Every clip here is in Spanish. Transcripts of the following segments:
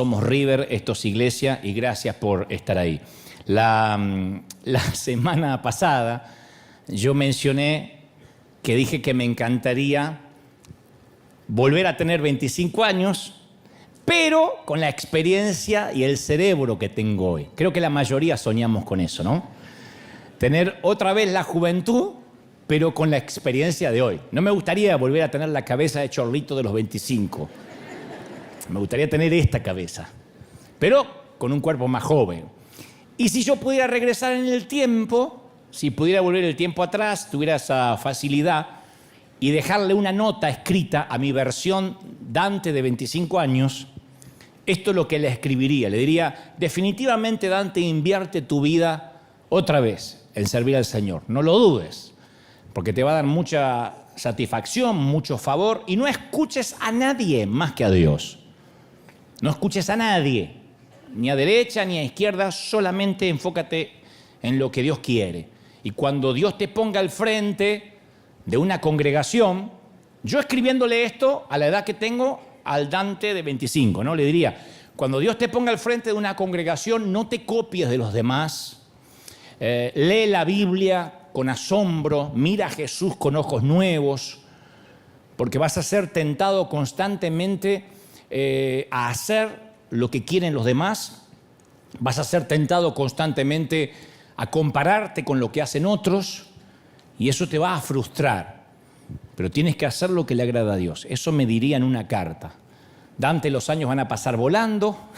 Somos River, esto es Iglesia y gracias por estar ahí. La semana pasada yo mencioné que dije que me encantaría volver a tener 25 años, pero con la experiencia y el cerebro que tengo hoy. Creo que la mayoría soñamos con eso, ¿no? Tener otra vez la juventud, pero con la experiencia de hoy. No me gustaría volver a tener la cabeza de chorrito de los 25. Me gustaría tener esta cabeza, pero con un cuerpo más joven. Y si yo pudiera regresar en el tiempo, si pudiera volver el tiempo atrás, tuviera esa facilidad y dejarle una nota escrita a mi versión Dante de 25 años, esto es lo que le escribiría. Le diría, definitivamente Dante, invierte tu vida otra vez en servir al Señor. No lo dudes, porque te va a dar mucha satisfacción, mucho favor, y no escuches a nadie más que a Dios. No escuches a nadie, ni a derecha ni a izquierda, solamente enfócate en lo que Dios quiere. Y cuando Dios te ponga al frente de una congregación, yo escribiéndole esto a la edad que tengo al Dante de 25, ¿no? Le diría, cuando Dios te ponga al frente de una congregación, no te copies de los demás, lee la Biblia con asombro, mira a Jesús con ojos nuevos, porque vas a ser tentado constantemente a hacer lo que quieren los demás, vas a ser tentado constantemente a compararte con lo que hacen otros y eso te va a frustrar, pero tienes que hacer lo que le agrada a Dios. Eso me diría en una carta. Dante, los años van a pasar volando,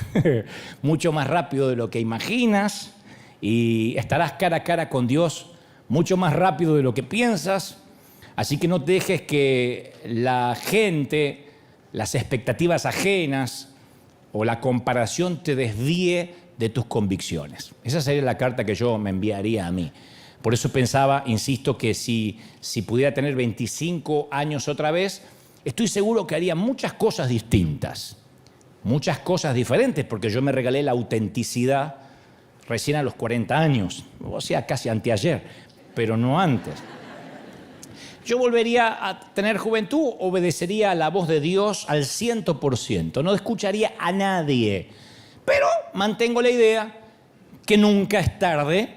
mucho más rápido de lo que imaginas, y estarás cara a cara con Dios mucho más rápido de lo que piensas, así que no dejes que la gente, las expectativas ajenas o la comparación te desvíe de tus convicciones. Esa sería la carta que yo me enviaría a mí. Por eso pensaba, insisto, que si pudiera tener 25 años otra vez, estoy seguro que haría muchas cosas distintas, muchas cosas diferentes, porque yo me regalé la autenticidad recién a los 40 años, o sea, casi anteayer, pero no antes. Yo volvería a tener juventud, obedecería a la voz de Dios al 100%, no escucharía a nadie, pero mantengo la idea que nunca es tarde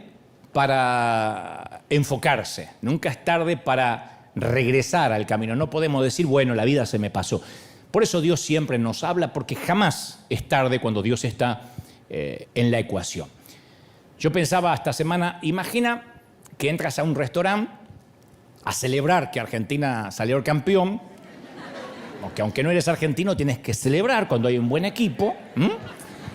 para enfocarse, nunca es tarde para regresar al camino. No podemos decir, bueno, la vida se me pasó. Por eso Dios siempre nos habla, porque jamás es tarde cuando Dios está en la ecuación. Yo pensaba esta semana, imagina que entras a un restaurante a celebrar que Argentina salió campeón, porque aunque no eres argentino tienes que celebrar cuando hay un buen equipo,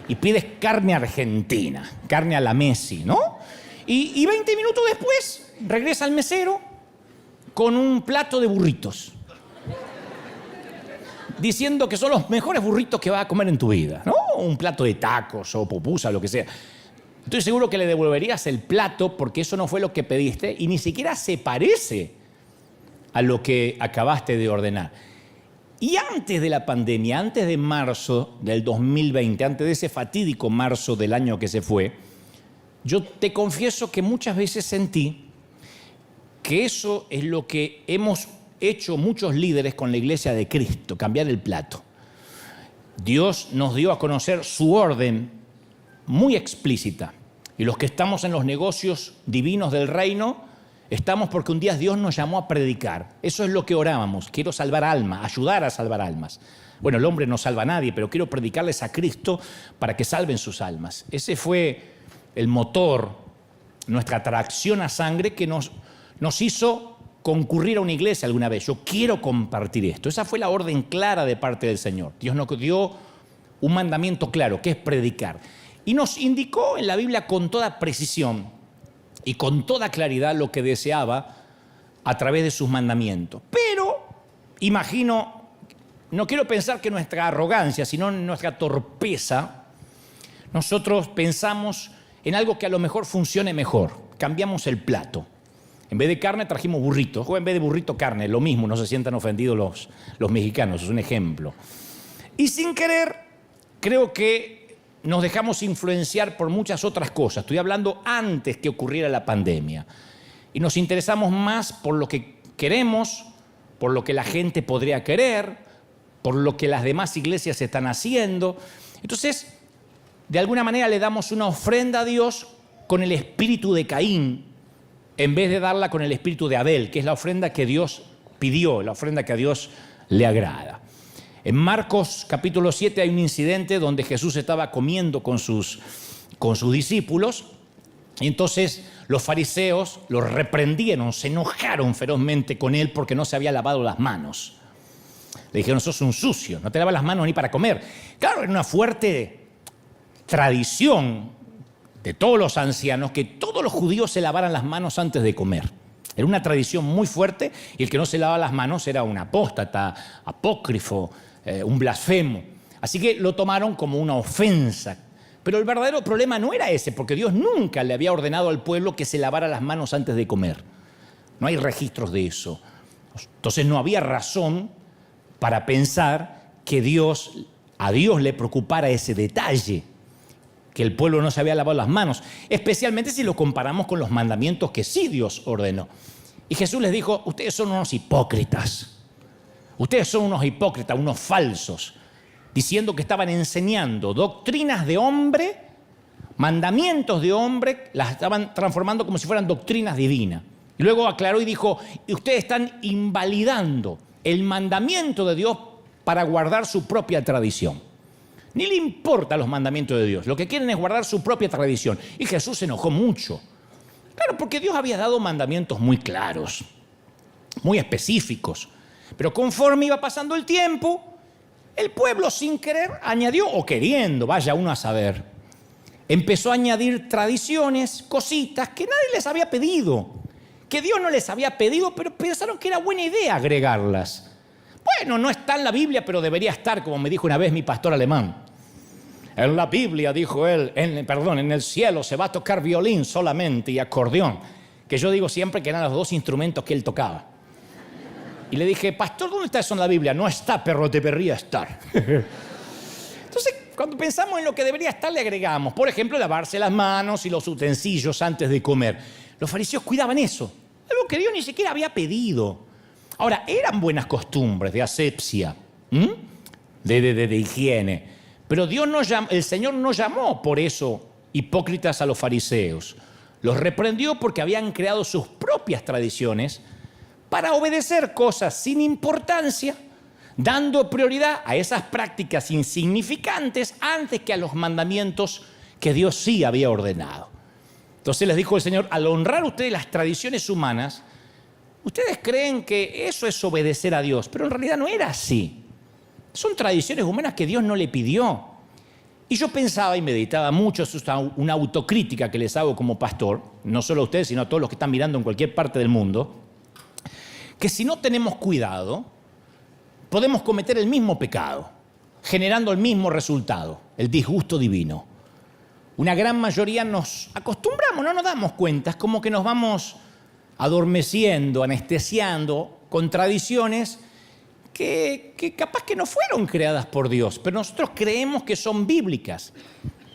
y pides carne argentina, carne a la Messi, ¿no? Y 20 minutos después regresa el mesero con un plato de burritos, diciendo que son los mejores burritos que vas a comer en tu vida, ¿no? Un plato de tacos o pupusa, lo que sea. Estoy seguro que le devolverías el plato porque eso no fue lo que pediste y ni siquiera se parece a lo que acabaste de ordenar. Y antes de la pandemia, antes de marzo del 2020, antes de ese fatídico marzo del año que se fue, yo te confieso que muchas veces sentí que eso es lo que hemos hecho muchos líderes con la Iglesia de Cristo, cambiar el plato. Dios nos dio a conocer su orden muy explícita. Y los que estamos en los negocios divinos del reino, estamos porque un día Dios nos llamó a predicar. Eso es lo que orábamos. Quiero salvar almas, ayudar a salvar almas. Bueno, el hombre no salva a nadie, pero quiero predicarles a Cristo para que salven sus almas. Ese fue el motor, nuestra atracción a sangre que nos hizo concurrir a una iglesia alguna vez. Yo quiero compartir esto. Esa fue la orden clara de parte del Señor. Dios nos dio un mandamiento claro, que es predicar. Y nos indicó en la Biblia con toda precisión y con toda claridad lo que deseaba a través de sus mandamientos. Pero, imagino, no quiero pensar que nuestra arrogancia, sino nuestra torpeza, nosotros pensamos en algo que a lo mejor funcione mejor. Cambiamos el plato. En vez de carne trajimos burritos, o en vez de burrito carne, lo mismo, no se sientan ofendidos los mexicanos, es un ejemplo. Y sin querer, creo que nos dejamos influenciar por muchas otras cosas. Estoy hablando antes que ocurriera la pandemia. Y nos interesamos más por lo que queremos, por lo que la gente podría querer, por lo que las demás iglesias están haciendo. Entonces, de alguna manera le damos una ofrenda a Dios con el espíritu de Caín, en vez de darla con el espíritu de Abel, que es la ofrenda que Dios pidió, la ofrenda que a Dios le agrada. En Marcos capítulo 7 hay un incidente donde Jesús estaba comiendo con sus discípulos, y entonces los fariseos lo reprendieron, se enojaron ferozmente con él porque no se había lavado las manos. Le dijeron, sos un sucio, no te lavas las manos ni para comer. Claro, era una fuerte tradición de todos los ancianos que todos los judíos se lavaran las manos antes de comer. Era una tradición muy fuerte y el que no se lavaba las manos era un apóstata, apócrifo, un blasfemo. Así que lo tomaron como una ofensa. Pero el verdadero problema no era ese, porque Dios nunca le había ordenado al pueblo que se lavara las manos antes de comer. No hay registros de eso. Entonces no había razón para pensar que a Dios le preocupara ese detalle, que el pueblo no se había lavado las manos, especialmente si lo comparamos con los mandamientos que sí Dios ordenó. Y Jesús les dijo, ustedes son unos hipócritas. Ustedes son unos hipócritas, unos falsos, diciendo que estaban enseñando doctrinas de hombre, mandamientos de hombre, las estaban transformando como si fueran doctrinas divinas. Y luego aclaró y dijo, ustedes están invalidando el mandamiento de Dios para guardar su propia tradición. Ni le importan los mandamientos de Dios, lo que quieren es guardar su propia tradición. Y Jesús se enojó mucho. Claro, porque Dios había dado mandamientos muy claros, muy específicos. Pero conforme iba pasando el tiempo, el pueblo sin querer añadió, o queriendo, vaya uno a saber, empezó a añadir tradiciones, cositas que nadie les había pedido, que Dios no les había pedido, pero pensaron que era buena idea agregarlas. Bueno, no está en la Biblia, pero debería estar, como me dijo una vez mi pastor alemán. En la Biblia, dijo él, en el cielo se va a tocar violín solamente y acordeón, que yo digo siempre que eran los dos instrumentos que él tocaba. Y le dije, pastor, ¿dónde está eso en la Biblia? No está, pero debería estar. Entonces, cuando pensamos en lo que debería estar, le agregamos, por ejemplo, lavarse las manos y los utensilios antes de comer. Los fariseos cuidaban eso, algo que Dios ni siquiera había pedido. Ahora, eran buenas costumbres de asepsia, de higiene, pero el Señor no llamó por eso hipócritas a los fariseos. Los reprendió porque habían creado sus propias tradiciones para obedecer cosas sin importancia, dando prioridad a esas prácticas insignificantes antes que a los mandamientos que Dios sí había ordenado. Entonces les dijo el Señor, al honrar ustedes las tradiciones humanas, ustedes creen que eso es obedecer a Dios, pero en realidad no era así. Son tradiciones humanas que Dios no le pidió. Y yo pensaba y meditaba mucho, eso es una autocrítica que les hago como pastor, no solo a ustedes, sino a todos los que están mirando en cualquier parte del mundo, que si no tenemos cuidado, podemos cometer el mismo pecado, generando el mismo resultado, el disgusto divino. Una gran mayoría nos acostumbramos, no nos damos cuenta, es como que nos vamos adormeciendo, anestesiando con tradiciones que capaz que no fueron creadas por Dios, pero nosotros creemos que son bíblicas.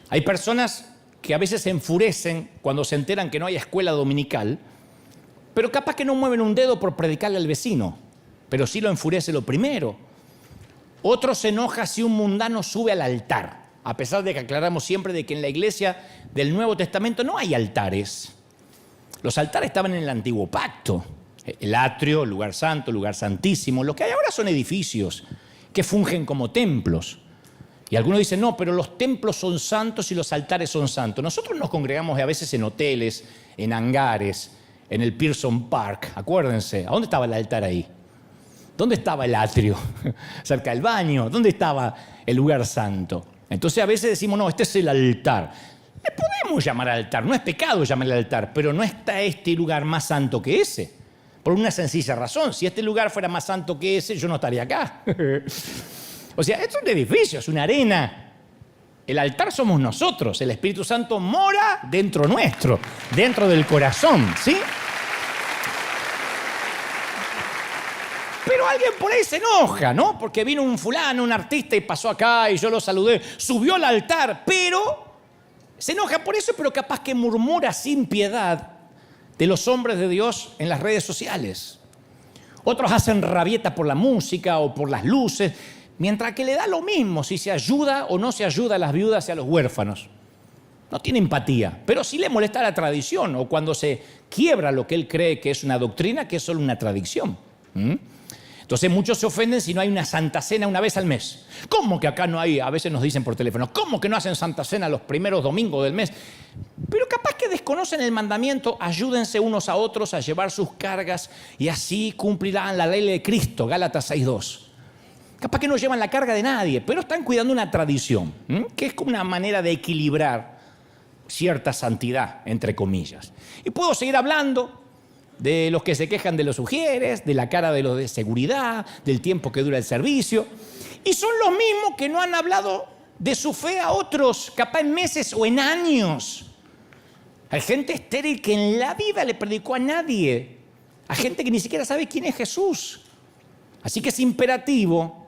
Hay personas que a veces se enfurecen cuando se enteran que no hay escuela dominical, pero capaz que no mueven un dedo por predicarle al vecino, pero sí lo enfurece lo primero. Otro se enoja si un mundano sube al altar, a pesar de que aclaramos siempre de que en la iglesia del Nuevo Testamento no hay altares. Los altares estaban en el Antiguo Pacto. El atrio, el lugar santo, el lugar santísimo. Lo que hay ahora son edificios que fungen como templos. Y algunos dicen, no, pero los templos son santos y los altares son santos. Nosotros nos congregamos a veces en hoteles, en hangares, en el Pearson Park. Acuérdense, ¿a dónde estaba el altar ahí? ¿Dónde estaba el atrio? Cerca del baño. ¿Dónde estaba el lugar santo? Entonces a veces decimos, no, este es el altar. Le podemos llamar altar, no es pecado llamarle altar, pero no está este lugar más santo que ese. Por una sencilla razón, si este lugar fuera más santo que ese, yo no estaría acá. O sea, esto es un edificio, es una arena. El altar somos nosotros, el Espíritu Santo mora dentro nuestro, dentro del corazón, ¿sí? Pero alguien por ahí se enoja, ¿no? Porque vino un fulano, un artista y pasó acá y yo lo saludé, subió al altar, pero se enoja por eso, pero capaz que murmura sin piedad de los hombres de Dios en las redes sociales. Otros hacen rabieta por la música o por las luces, mientras que le da lo mismo si se ayuda o no se ayuda a las viudas y a los huérfanos. No tiene empatía, pero sí le molesta la tradición o cuando se quiebra lo que él cree que es una doctrina, que es solo una tradición. Entonces muchos se ofenden si no hay una Santa Cena una vez al mes. ¿Cómo que acá no hay? A veces nos dicen por teléfono, ¿cómo que no hacen Santa Cena los primeros domingos del mes? Pero capaz que desconocen el mandamiento, ayúdense unos a otros a llevar sus cargas y así cumplirán la ley de Cristo, Gálatas 6:2. Capaz que no llevan la carga de nadie, pero están cuidando una tradición, que es como una manera de equilibrar cierta santidad, entre comillas. Y puedo seguir hablando de los que se quejan de los ujieres, de la cara de los de seguridad, del tiempo que dura el servicio. Y son los mismos que no han hablado de su fe a otros, capaz en meses o en años. Hay gente estéril que en la vida le predicó a nadie. Hay gente que ni siquiera sabe quién es Jesús. Así que es imperativo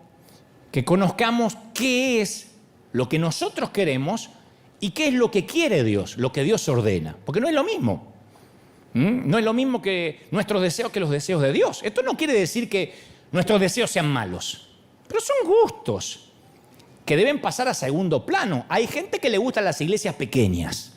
que conozcamos qué es lo que nosotros queremos y qué es lo que quiere Dios, lo que Dios ordena. Porque no es lo mismo. No es lo mismo que nuestros deseos que los deseos de Dios. Esto no quiere decir que nuestros deseos sean malos, pero son gustos que deben pasar a segundo plano. Hay gente que le gustan las iglesias pequeñas,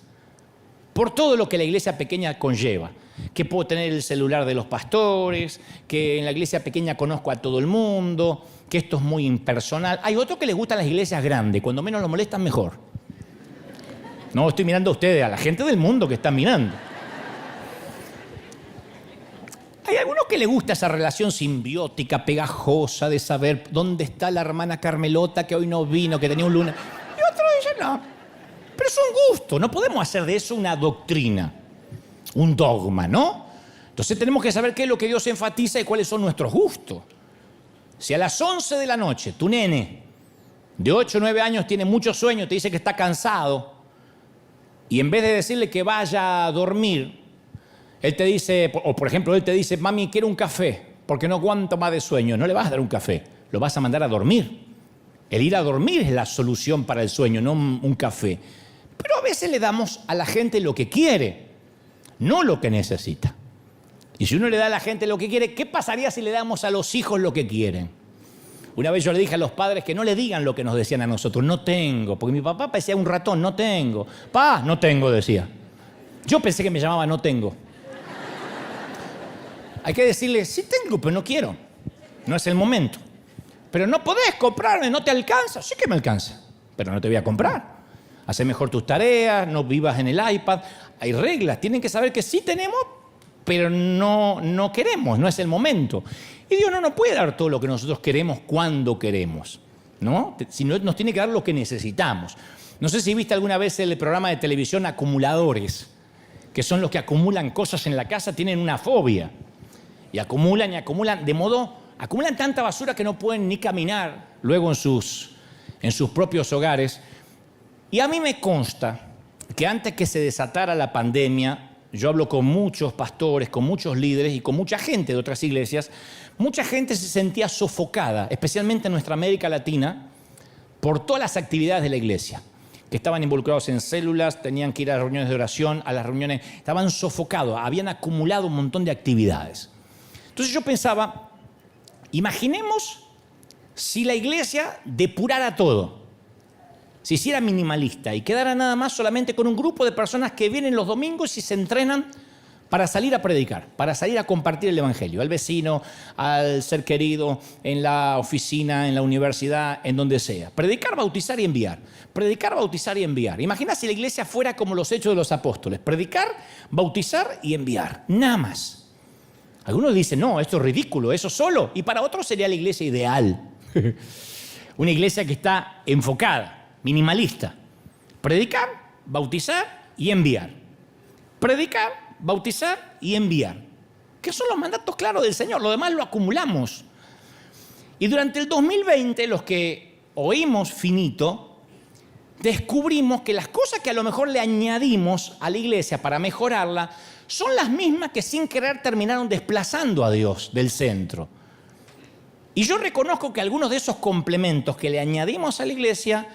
por todo lo que la iglesia pequeña conlleva. Que puedo tener el celular de los pastores, que en la iglesia pequeña conozco a todo el mundo, que esto es muy impersonal. Hay otros que les gustan las iglesias grandes, cuando menos lo molestan mejor. No, estoy mirando a ustedes, a la gente del mundo que está mirando. Hay algunos que les gusta esa relación simbiótica, pegajosa, de saber dónde está la hermana Carmelota que hoy no vino, que tenía un lunes. Y otros dicen no. Pero es un gusto, no podemos hacer de eso una doctrina, un dogma, ¿no? Entonces tenemos que saber qué es lo que Dios enfatiza y cuáles son nuestros gustos. Si a las 11 de la noche tu nene de 8 o 9 años tiene mucho sueño, te dice que está cansado, y en vez de decirle que vaya a dormir, él te dice, o por ejemplo, él te dice, mami, quiero un café, porque no aguanto más de sueño. No le vas a dar un café, lo vas a mandar a dormir. El ir a dormir es la solución para el sueño, no un café. Pero a veces le damos a la gente lo que quiere, no lo que necesita. Y si uno le da a la gente lo que quiere, ¿qué pasaría si le damos a los hijos lo que quieren? Una vez yo le dije a los padres que no le digan lo que nos decían a nosotros. No tengo, porque mi papá parecía un ratón, no tengo. Pa, no tengo, decía. Yo pensé que me llamaba no tengo. Hay que decirle, sí tengo, pero no quiero. No es el momento. Pero no podés comprarme, no te alcanza. Sí que me alcanza, pero no te voy a comprar. Hacé mejor tus tareas, no vivas en el iPad. Hay reglas, tienen que saber que sí tenemos, pero no queremos, no es el momento. Y Dios no nos puede dar todo lo que nosotros queremos cuando queremos, ¿no? Sino nos tiene que dar lo que necesitamos. No sé si viste alguna vez el programa de televisión Acumuladores, que son los que acumulan cosas en la casa, tienen una fobia. Y acumulan, de modo, acumulan tanta basura que no pueden ni caminar luego en sus propios hogares. Y a mí me consta que antes que se desatara la pandemia, yo hablo con muchos pastores, con muchos líderes y con mucha gente de otras iglesias, mucha gente se sentía sofocada, especialmente en nuestra América Latina, por todas las actividades de la iglesia, que estaban involucrados en células, tenían que ir a las reuniones de oración, a las reuniones, estaban sofocados, habían acumulado un montón de actividades. Entonces yo pensaba, imaginemos si la iglesia depurara todo, se hiciera minimalista y quedara nada más solamente con un grupo de personas que vienen los domingos y se entrenan para salir a predicar, para salir a compartir el evangelio, al vecino, al ser querido, en la oficina, en la universidad, en donde sea. Predicar, bautizar y enviar. Predicar, bautizar y enviar. Imagina si la iglesia fuera como los Hechos de los Apóstoles. Predicar, bautizar y enviar. Nada más. Algunos dicen, no, esto es ridículo, eso solo. Y para otros sería la iglesia ideal. Una iglesia que está enfocada, minimalista. Predicar, bautizar y enviar. Predicar, bautizar y enviar. Que son los mandatos claros del Señor. Lo demás lo acumulamos. Y durante el 2020, los que oímos finito, descubrimos que las cosas que a lo mejor le añadimos a la iglesia para mejorarla son las mismas que sin querer terminaron desplazando a Dios del centro. Y yo reconozco que algunos de esos complementos que le añadimos a la iglesia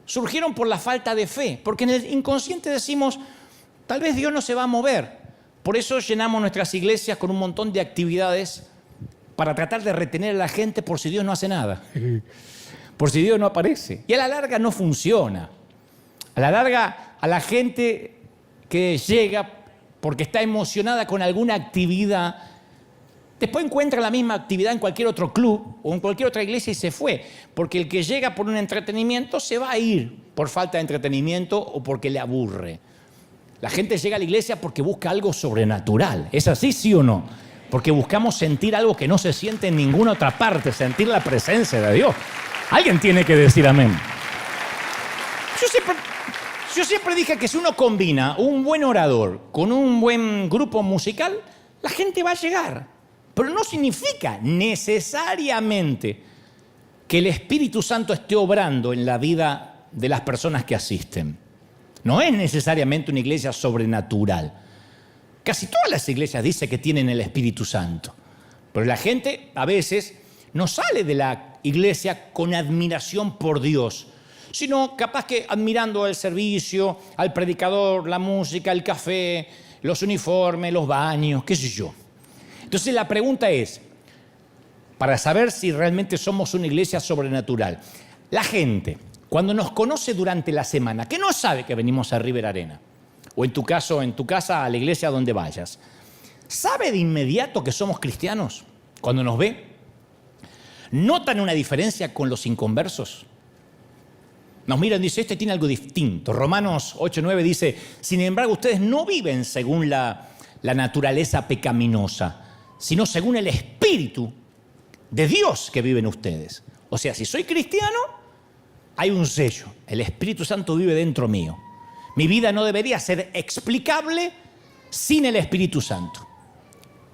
surgieron por la falta de fe, porque en el inconsciente decimos, tal vez Dios no se va a mover. Por eso llenamos nuestras iglesias con un montón de actividades para tratar de retener a la gente por si Dios no hace nada. por si Dios no aparece. Y a la larga no funciona. A la larga, a la gente que llega porque está emocionada con alguna actividad, después encuentra la misma actividad en cualquier otro club o en cualquier otra iglesia y se fue. Porque el que llega por un entretenimiento se va a ir por falta de entretenimiento o porque le aburre. La gente llega a la iglesia porque busca algo sobrenatural. ¿Es así, sí o no? Porque buscamos sentir algo que no se siente en ninguna otra parte, sentir la presencia de Dios. Alguien tiene que decir amén. Yo siempre dije que si uno combina un buen orador con un buen grupo musical, la gente va a llegar. Pero no significa necesariamente que el Espíritu Santo esté obrando en la vida de las personas que asisten. No es necesariamente una iglesia sobrenatural. Casi todas las iglesias dicen que tienen el Espíritu Santo. Pero la gente a veces no sale de la iglesia con admiración por Dios, sino capaz que admirando el servicio, al predicador, la música, el café, los uniformes, los baños, qué sé yo. Entonces la pregunta es, para saber si realmente somos una iglesia sobrenatural, la gente, cuando nos conoce durante la semana, que no sabe que venimos a River Arena, o en tu caso, en tu casa, a la iglesia donde vayas, ¿sabe de inmediato que somos cristianos cuando nos ve? ¿Notan una diferencia con los inconversos? Nos miran y dicen, este tiene algo distinto. Romanos 8:9 dice, sin embargo, ustedes no viven según la naturaleza pecaminosa, sino según el Espíritu de Dios que vive en ustedes. O sea, si soy cristiano, hay un sello. El Espíritu Santo vive dentro mío. Mi vida no debería ser explicable sin el Espíritu Santo.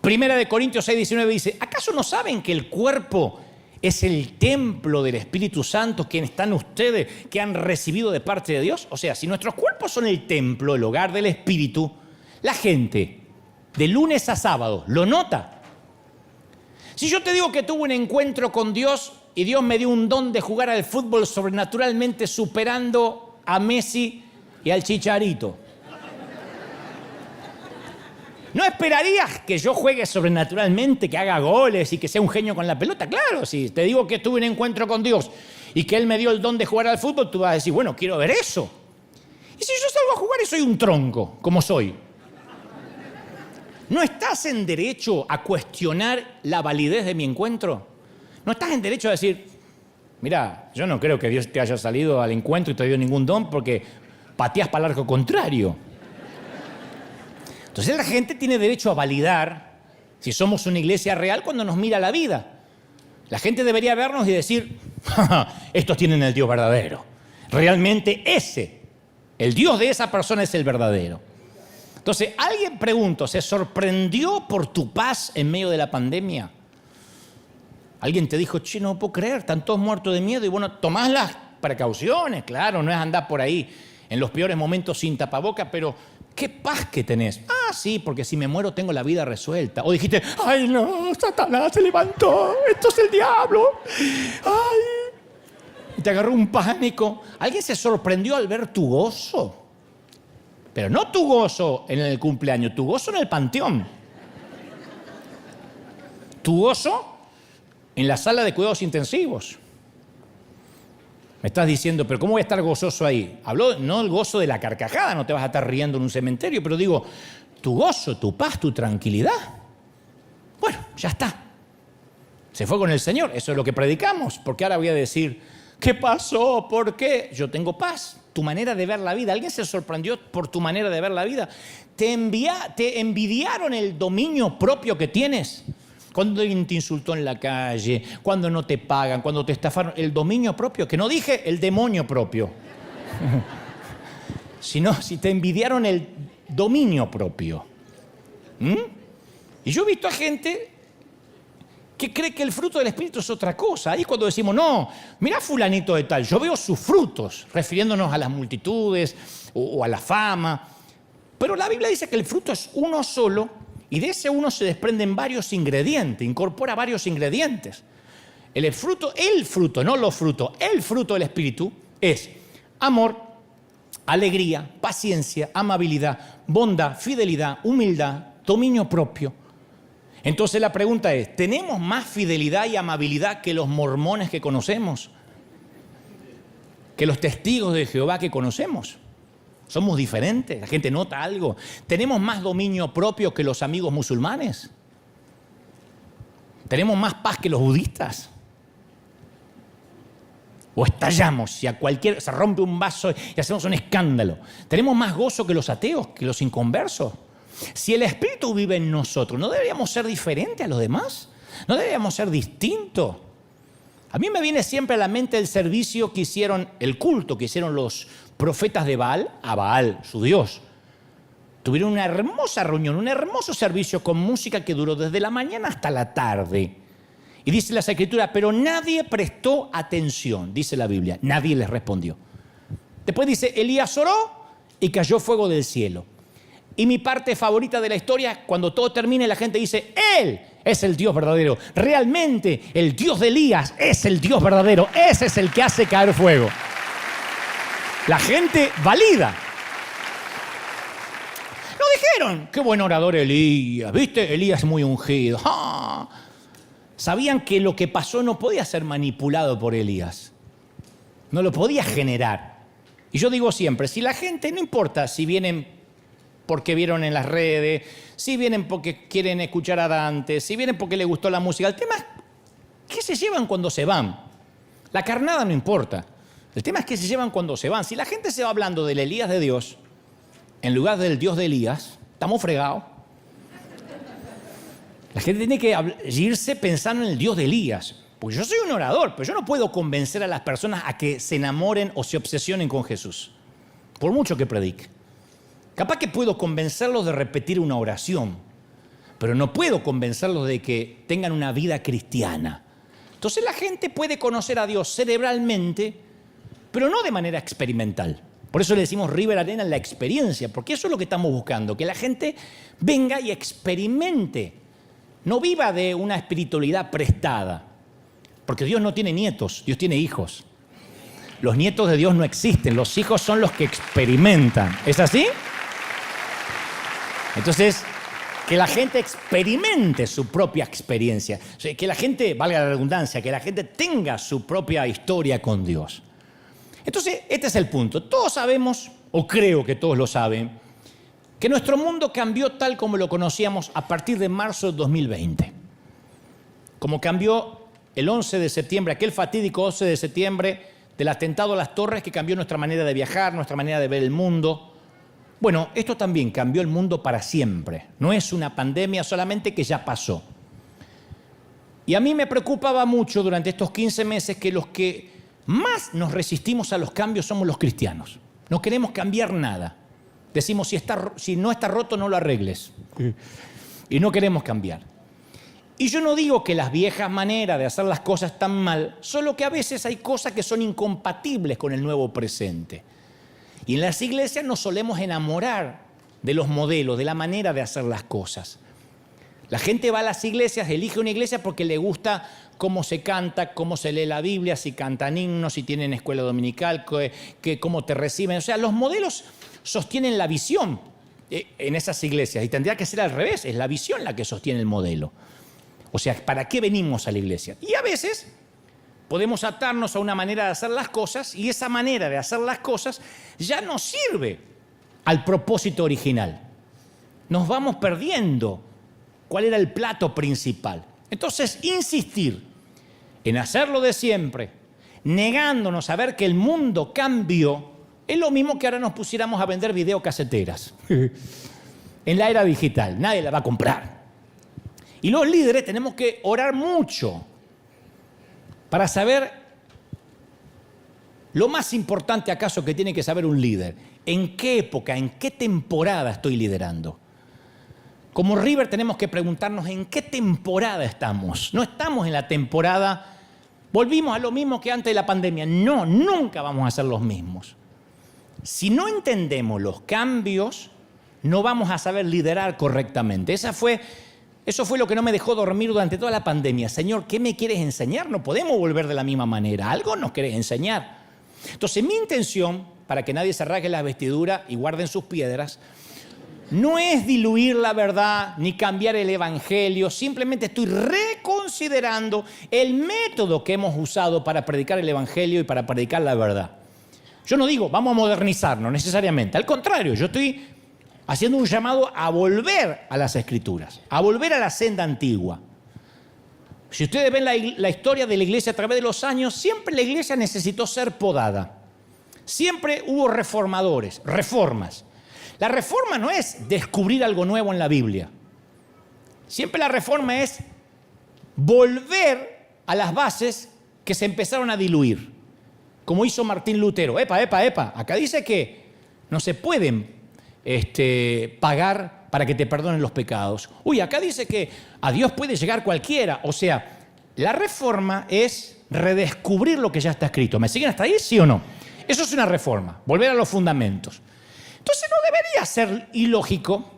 Primera de Corintios 6:19 dice, ¿acaso no saben que el cuerpo es el templo del Espíritu Santo, quien están ustedes, que han recibido de parte de Dios? O sea, si nuestros cuerpos son el templo, el hogar del Espíritu, la gente de lunes a sábado lo nota. Si yo te digo que tuve un encuentro con Dios y Dios me dio un don de jugar al fútbol sobrenaturalmente superando a Messi y al Chicharito, ¿no esperarías que yo juegue sobrenaturalmente, que haga goles y que sea un genio con la pelota? Claro, si te digo que tuve un encuentro con Dios y que Él me dio el don de jugar al fútbol, tú vas a decir, bueno, quiero ver eso. Y si yo salgo a jugar y soy un tronco, como soy, ¿no estás en derecho a cuestionar la validez de mi encuentro? ¿No estás en derecho a decir, mira, yo no creo que Dios te haya salido al encuentro y te dio ningún don porque pateas para el arco contrario? Entonces la gente tiene derecho a validar si somos una iglesia real cuando nos mira la vida. La gente debería vernos y decir, estos tienen el Dios verdadero. Realmente el Dios de esa persona es el verdadero. Entonces, alguien pregunta, ¿se sorprendió por tu paz en medio de la pandemia? Alguien te dijo, che, no puedo creer, están todos muertos de miedo. Y bueno, tomás las precauciones, claro, no es andar por ahí en los peores momentos sin tapabocas, pero qué paz que tenés. Ah, sí, porque si me muero tengo la vida resuelta. O dijiste, ay no, Satanás se levantó, esto es el diablo. Ay. Y te agarró un pánico. ¿Alguien se sorprendió al ver tu gozo? Pero no tu gozo en el cumpleaños, tu gozo en el panteón. Tu gozo en la sala de cuidados intensivos. Me estás diciendo, pero ¿cómo voy a estar gozoso ahí? Hablo no el gozo de la carcajada, no te vas a estar riendo en un cementerio, pero digo, tu gozo, tu paz, tu tranquilidad. Bueno, ya está. Se fue con el Señor, eso es lo que predicamos, porque ahora voy a decir, ¿qué pasó? ¿Por qué? Yo tengo paz. Tu manera de ver la vida. ¿Alguien se sorprendió por tu manera de ver la vida? ¿Te envidiaron el dominio propio que tienes? Cuando alguien te insultó en la calle, cuando no te pagan, cuando te estafaron, el dominio propio, que no dije el demonio propio, sino si te envidiaron el dominio propio. Y yo he visto a gente que cree que el fruto del Espíritu es otra cosa. Ahí es cuando decimos, no, mira fulanito de tal, yo veo sus frutos, refiriéndonos a las multitudes o a la fama. Pero la Biblia dice que el fruto es uno solo y de ese uno se desprenden varios ingredientes, incorpora varios ingredientes. El fruto, no los frutos, el fruto del Espíritu es amor, alegría, paciencia, amabilidad, bondad, fidelidad, humildad, dominio propio. Entonces la pregunta es, ¿tenemos más fidelidad y amabilidad que los mormones que conocemos? que los testigos de Jehová que conocemos. Somos diferentes, la gente nota algo. ¿Tenemos más dominio propio que los amigos musulmanes? ¿Tenemos más paz que los budistas? ¿O estallamos si a cualquier se rompe un vaso y hacemos un escándalo? ¿Tenemos más gozo que los ateos, que los inconversos? Si el Espíritu vive en nosotros, ¿no deberíamos ser diferentes a los demás? ¿No deberíamos ser distintos? A mí me viene siempre a la mente el servicio que hicieron, el culto que hicieron los profetas de Baal a Baal, su Dios. Tuvieron una hermosa reunión, un hermoso servicio con música que duró desde la mañana hasta la tarde. Y dice la Escritura, pero nadie prestó atención, dice la Biblia, nadie les respondió. Después dice, Elías oró y cayó fuego del cielo. Y mi parte favorita de la historia, cuando todo termine, la gente dice, Él es el Dios verdadero. Realmente el Dios de Elías es el Dios verdadero. Ese es el que hace caer fuego. La gente valida. Lo dijeron. Qué buen orador Elías. ¿Viste? Elías es muy ungido. ¡Ah! Sabían que lo que pasó no podía ser manipulado por Elías. No lo podía generar. Y yo digo siempre, si la gente, no importa si vienen porque vieron en las redes, si vienen porque quieren escuchar a Dante, si vienen porque les gustó la música. El tema es qué se llevan cuando se van. La carnada no importa. El tema es qué se llevan cuando se van. Si la gente se va hablando del Elías de Dios, en lugar del Dios de Elías, estamos fregados. La gente tiene que irse pensando en el Dios de Elías. Pues yo soy un orador, pero yo no puedo convencer a las personas a que se enamoren o se obsesionen con Jesús, por mucho que predique. Capaz que puedo convencerlos de repetir una oración, pero no puedo convencerlos de que tengan una vida cristiana. Entonces la gente puede conocer a Dios cerebralmente, pero no de manera experimental. Por eso le decimos River Arena la experiencia, porque eso es lo que estamos buscando, que la gente venga y experimente. No viva de una espiritualidad prestada, porque Dios no tiene nietos, Dios tiene hijos. Los nietos de Dios no existen, los hijos son los que experimentan. ¿Es así? Entonces, que la gente experimente su propia experiencia, que la gente, valga la redundancia, que la gente tenga su propia historia con Dios. Entonces, este es el punto. Todos sabemos, o creo que todos lo saben, que nuestro mundo cambió tal como lo conocíamos a partir de marzo de 2020. Como cambió el 11 de septiembre, aquel fatídico 11 de septiembre del atentado a las Torres que cambió nuestra manera de viajar, nuestra manera de ver el mundo. Bueno, esto también cambió el mundo para siempre. No es una pandemia solamente que ya pasó. Y a mí me preocupaba mucho durante estos 15 meses que los que más nos resistimos a los cambios somos los cristianos. No queremos cambiar nada. Decimos, si no está roto, no lo arregles. Y no queremos cambiar. Y yo no digo que las viejas maneras de hacer las cosas están mal, solo que a veces hay cosas que son incompatibles con el nuevo presente. Y en las iglesias nos solemos enamorar de los modelos, de la manera de hacer las cosas. La gente va a las iglesias, elige una iglesia porque le gusta cómo se canta, cómo se lee la Biblia, si cantan himnos, si tienen escuela dominical, cómo te reciben. O sea, los modelos sostienen la visión en esas iglesias y tendría que ser al revés, es la visión la que sostiene el modelo. O sea, ¿para qué venimos a la iglesia? Y a veces podemos atarnos a una manera de hacer las cosas y esa manera de hacer las cosas ya no sirve al propósito original. Nos vamos perdiendo cuál era el plato principal. Entonces, insistir en hacerlo de siempre, negándonos a ver que el mundo cambió, es lo mismo que ahora nos pusiéramos a vender videocaseteras. En la era digital, nadie la va a comprar. Y los líderes tenemos que orar mucho para saber lo más importante acaso que tiene que saber un líder. ¿En qué época, en qué temporada estoy liderando? Como River tenemos que preguntarnos en qué temporada estamos. No estamos en la temporada, volvimos a lo mismo que antes de la pandemia. No, nunca vamos a ser los mismos. Si no entendemos los cambios, no vamos a saber liderar correctamente. Eso fue lo que no me dejó dormir durante toda la pandemia. Señor, ¿qué me quieres enseñar? No podemos volver de la misma manera. Algo nos querés enseñar. Entonces, mi intención, para que nadie se rasgue la vestidura y guarden sus piedras, no es diluir la verdad ni cambiar el evangelio. Simplemente estoy reconsiderando el método que hemos usado para predicar el evangelio y para predicar la verdad. Yo no digo, vamos a modernizarnos necesariamente. Al contrario, yo estoy haciendo un llamado a volver a las Escrituras, a volver a la senda antigua. Si ustedes ven la historia de la iglesia a través de los años, siempre la iglesia necesitó ser podada. Siempre hubo reformadores, reformas. La reforma no es descubrir algo nuevo en la Biblia. Siempre la reforma es volver a las bases que se empezaron a diluir, como hizo Martín Lutero. Epa, acá dice que no se pueden pagar para que te perdonen los pecados. Uy, acá dice que a Dios puede llegar cualquiera. O sea, la reforma es redescubrir lo que ya está escrito. ¿Me siguen hasta ahí, sí o no? Eso es una reforma, volver a los fundamentos. Entonces no debería ser ilógico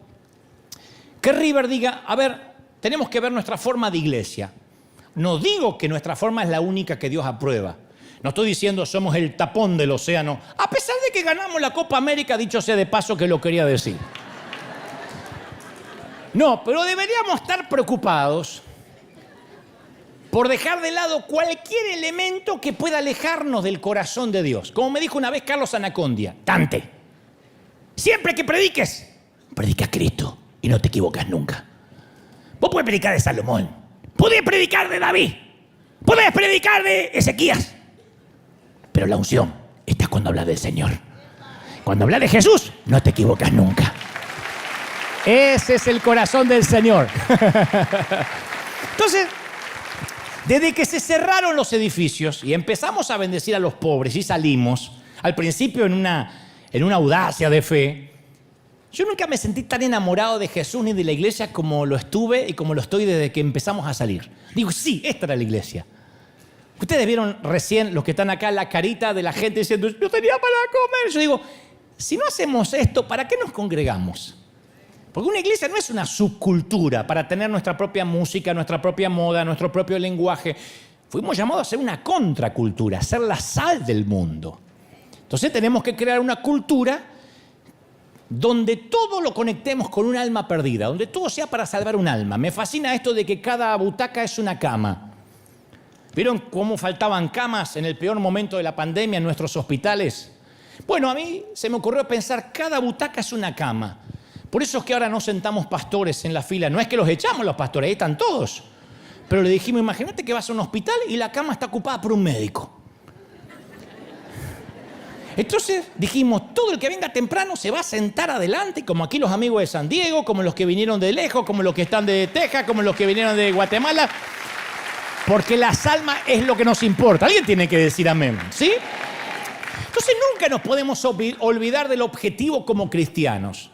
que River diga, a ver, tenemos que ver nuestra forma de iglesia. No digo que nuestra forma es la única que Dios aprueba. No estoy diciendo somos el tapón del océano, a pesar de que ganamos la Copa América, dicho sea de paso que lo quería decir. No, pero deberíamos estar preocupados por dejar de lado cualquier elemento que pueda alejarnos del corazón de Dios. Como me dijo una vez Carlos Anacondia, Dante, siempre que prediques, predica a Cristo y no te equivocas nunca. Vos podés predicar de Salomón, podés predicar de David, podés predicar de Ezequías, pero la unción está cuando hablas del Señor. Cuando hablas de Jesús, no te equivocas nunca. Ese es el corazón del Señor. Entonces, desde que se cerraron los edificios y empezamos a bendecir a los pobres y salimos, al principio en una audacia de fe, yo nunca me sentí tan enamorado de Jesús ni de la iglesia como lo estuve y como lo estoy desde que empezamos a salir. Digo, sí, esta era la iglesia. Ustedes vieron recién, los que están acá, la carita de la gente diciendo, no tenía para comer. Yo digo, si no hacemos esto, ¿para qué nos congregamos? Porque una iglesia no es una subcultura para tener nuestra propia música, nuestra propia moda, nuestro propio lenguaje. Fuimos llamados a ser una contracultura, a ser la sal del mundo. Entonces tenemos que crear una cultura donde todo lo conectemos con un alma perdida, donde todo sea para salvar un alma. Me fascina esto de que cada butaca es una cama. ¿Vieron cómo faltaban camas en el peor momento de la pandemia en nuestros hospitales? Bueno, a mí se me ocurrió pensar, cada butaca es una cama. Por eso es que ahora no sentamos pastores en la fila. No es que los echamos los pastores, ahí están todos. Pero le dijimos, imagínate que vas a un hospital y la cama está ocupada por un médico. Entonces dijimos, todo el que venga temprano se va a sentar adelante, como aquí los amigos de San Diego, como los que vinieron de lejos, como los que están de Texas, como los que vinieron de Guatemala, porque las almas es lo que nos importa. Alguien tiene que decir amén, ¿sí? Entonces nunca nos podemos olvidar del objetivo como cristianos.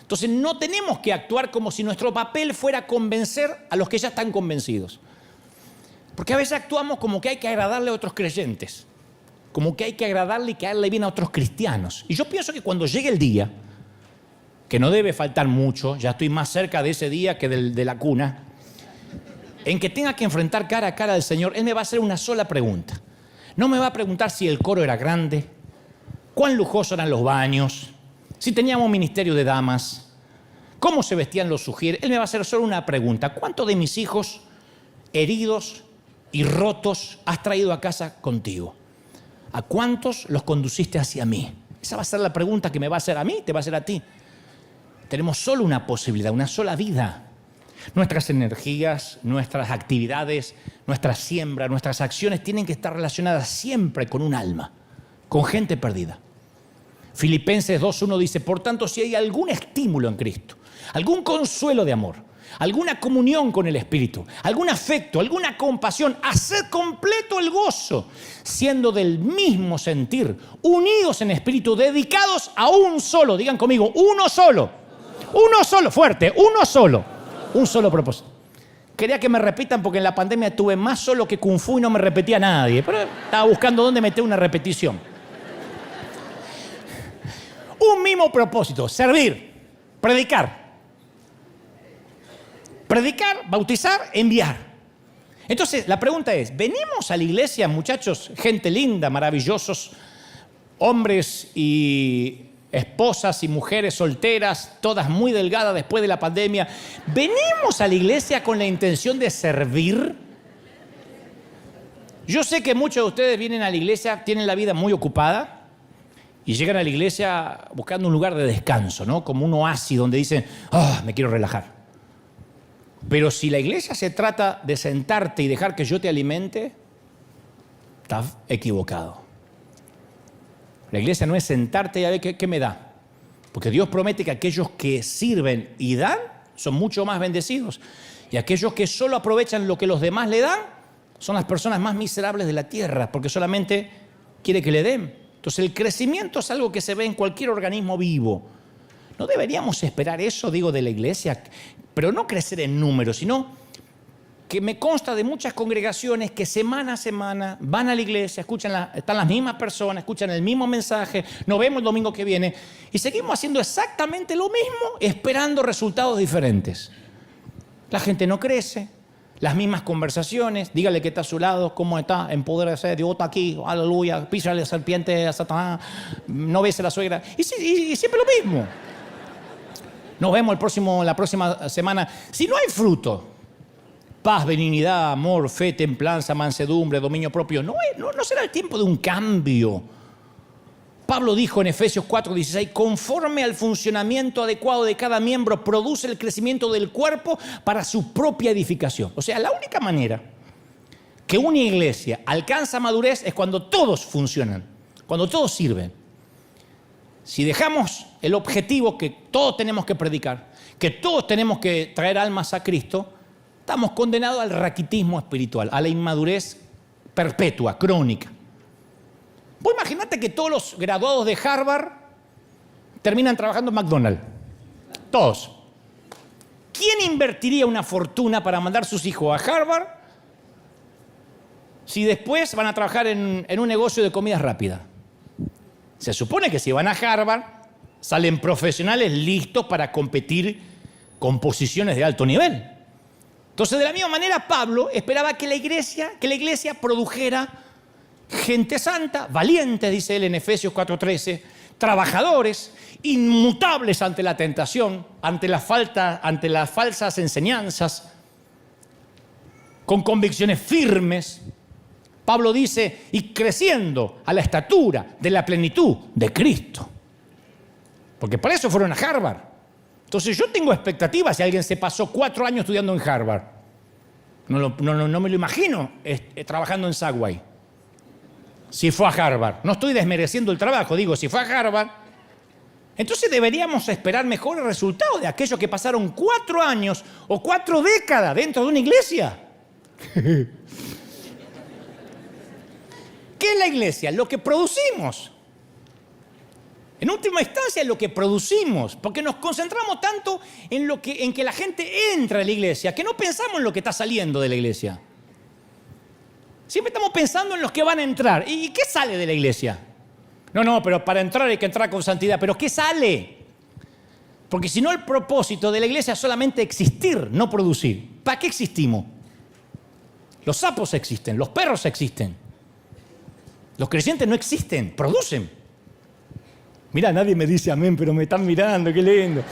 Entonces no tenemos que actuar como si nuestro papel fuera convencer a los que ya están convencidos. Porque a veces actuamos como que hay que agradarle a otros creyentes, como que hay que agradarle y caerle bien a otros cristianos. Y yo pienso que cuando llegue el día, que no debe faltar mucho, ya estoy más cerca de ese día que de la cuna, en que tenga que enfrentar cara a cara al Señor, Él me va a hacer una sola pregunta. No me va a preguntar si el coro era grande, cuán lujosos eran los baños, si teníamos ministerio de damas, cómo se vestían los sugieres. Él me va a hacer solo una pregunta. ¿Cuántos de mis hijos heridos y rotos has traído a casa contigo? ¿A cuántos los conduciste hacia mí? Esa va a ser la pregunta que me va a hacer a mí, te va a hacer a ti. Tenemos solo una posibilidad, una sola vida. Nuestras energías, nuestras actividades, nuestra siembra, nuestras acciones tienen que estar relacionadas siempre con un alma, con gente perdida. Filipenses 2:1 dice, por tanto, si hay algún estímulo en Cristo, algún consuelo de amor, alguna comunión con el Espíritu, algún afecto, alguna compasión, haced completo el gozo, siendo del mismo sentir, unidos en espíritu, dedicados a un solo, digan conmigo, uno solo, fuerte, uno solo, un solo propósito. Quería que me repitan porque en la pandemia estuve más solo que Kung Fu y no me repetía nadie, pero estaba buscando dónde meter una repetición. Un mismo propósito, servir, predicar. Predicar, bautizar, enviar. Entonces, la pregunta es, ¿venimos a la iglesia, muchachos, gente linda, maravillosos, hombres y esposas y mujeres solteras, todas muy delgadas después de la pandemia? ¿Venimos a la iglesia con la intención de servir? Yo sé que muchos de ustedes vienen a la iglesia, tienen la vida muy ocupada, y llegan a la iglesia buscando un lugar de descanso, ¿no? Como un oasis donde dicen, me quiero relajar. Pero si la iglesia se trata de sentarte y dejar que yo te alimente, estás equivocado. La iglesia no es sentarte y a ver qué me da. Porque Dios promete que aquellos que sirven y dan son mucho más bendecidos. Y aquellos que solo aprovechan lo que los demás le dan son las personas más miserables de la tierra, porque solamente quiere que le den. Entonces el crecimiento es algo que se ve en cualquier organismo vivo. No deberíamos esperar eso, digo, de la iglesia, pero no crecer en números, sino que me consta de muchas congregaciones que semana a semana van a la iglesia, están las mismas personas, escuchan el mismo mensaje, nos vemos el domingo que viene y seguimos haciendo exactamente lo mismo, esperando resultados diferentes. La gente no crece, las mismas conversaciones, dígale que está a su lado, cómo está, en poder de ser, Dios está aquí, aleluya, pisa la serpiente a Satanás, no bese a la suegra, y siempre lo mismo. Nos vemos la próxima semana. Si no hay fruto, paz, benignidad, amor, fe, templanza, mansedumbre, dominio propio, no será el tiempo de un cambio. Pablo dijo en Efesios 4:16, conforme al funcionamiento adecuado de cada miembro, produce el crecimiento del cuerpo para su propia edificación. O sea, la única manera que una iglesia alcanza madurez es cuando todos funcionan, cuando todos sirven. Si dejamos el objetivo que todos tenemos que predicar, que todos tenemos que traer almas a Cristo, estamos condenados al raquitismo espiritual, a la inmadurez perpetua, crónica. Vos imaginate que todos los graduados de Harvard terminan trabajando en McDonald's. Todos. ¿Quién invertiría una fortuna para mandar sus hijos a Harvard si después van a trabajar en un negocio de comida rápida? Se supone que si van a Harvard, salen profesionales listos para competir con posiciones de alto nivel. Entonces, de la misma manera, Pablo esperaba que la iglesia produjera gente santa, valiente, dice él en Efesios 4:13, trabajadores, inmutables ante la tentación, ante las falsas enseñanzas, con convicciones firmes. Pablo dice, y creciendo a la estatura de la plenitud de Cristo. Porque para eso fueron a Harvard. Entonces yo tengo expectativas si alguien se pasó 4 años estudiando en Harvard. No me lo imagino trabajando en Subway. Si fue a Harvard. No estoy desmereciendo el trabajo, digo, si fue a Harvard. Entonces deberíamos esperar mejores resultados de aquellos que pasaron 4 años o 4 décadas dentro de una iglesia. ¿Qué es la iglesia? Lo que producimos. En última instancia, lo que producimos. Porque nos concentramos tanto en que la gente entra a la iglesia que no pensamos en lo que está saliendo de la iglesia. Siempre estamos pensando en los que van a entrar. ¿Y qué sale de la iglesia? No, pero para entrar hay que entrar con santidad. ¿Pero qué sale? Porque si no, el propósito de la iglesia es solamente existir, no producir. ¿Para qué existimos? Los sapos existen, los perros existen. Los creyentes no existen, producen. Mira, nadie me dice amén, pero me están mirando, qué lindo.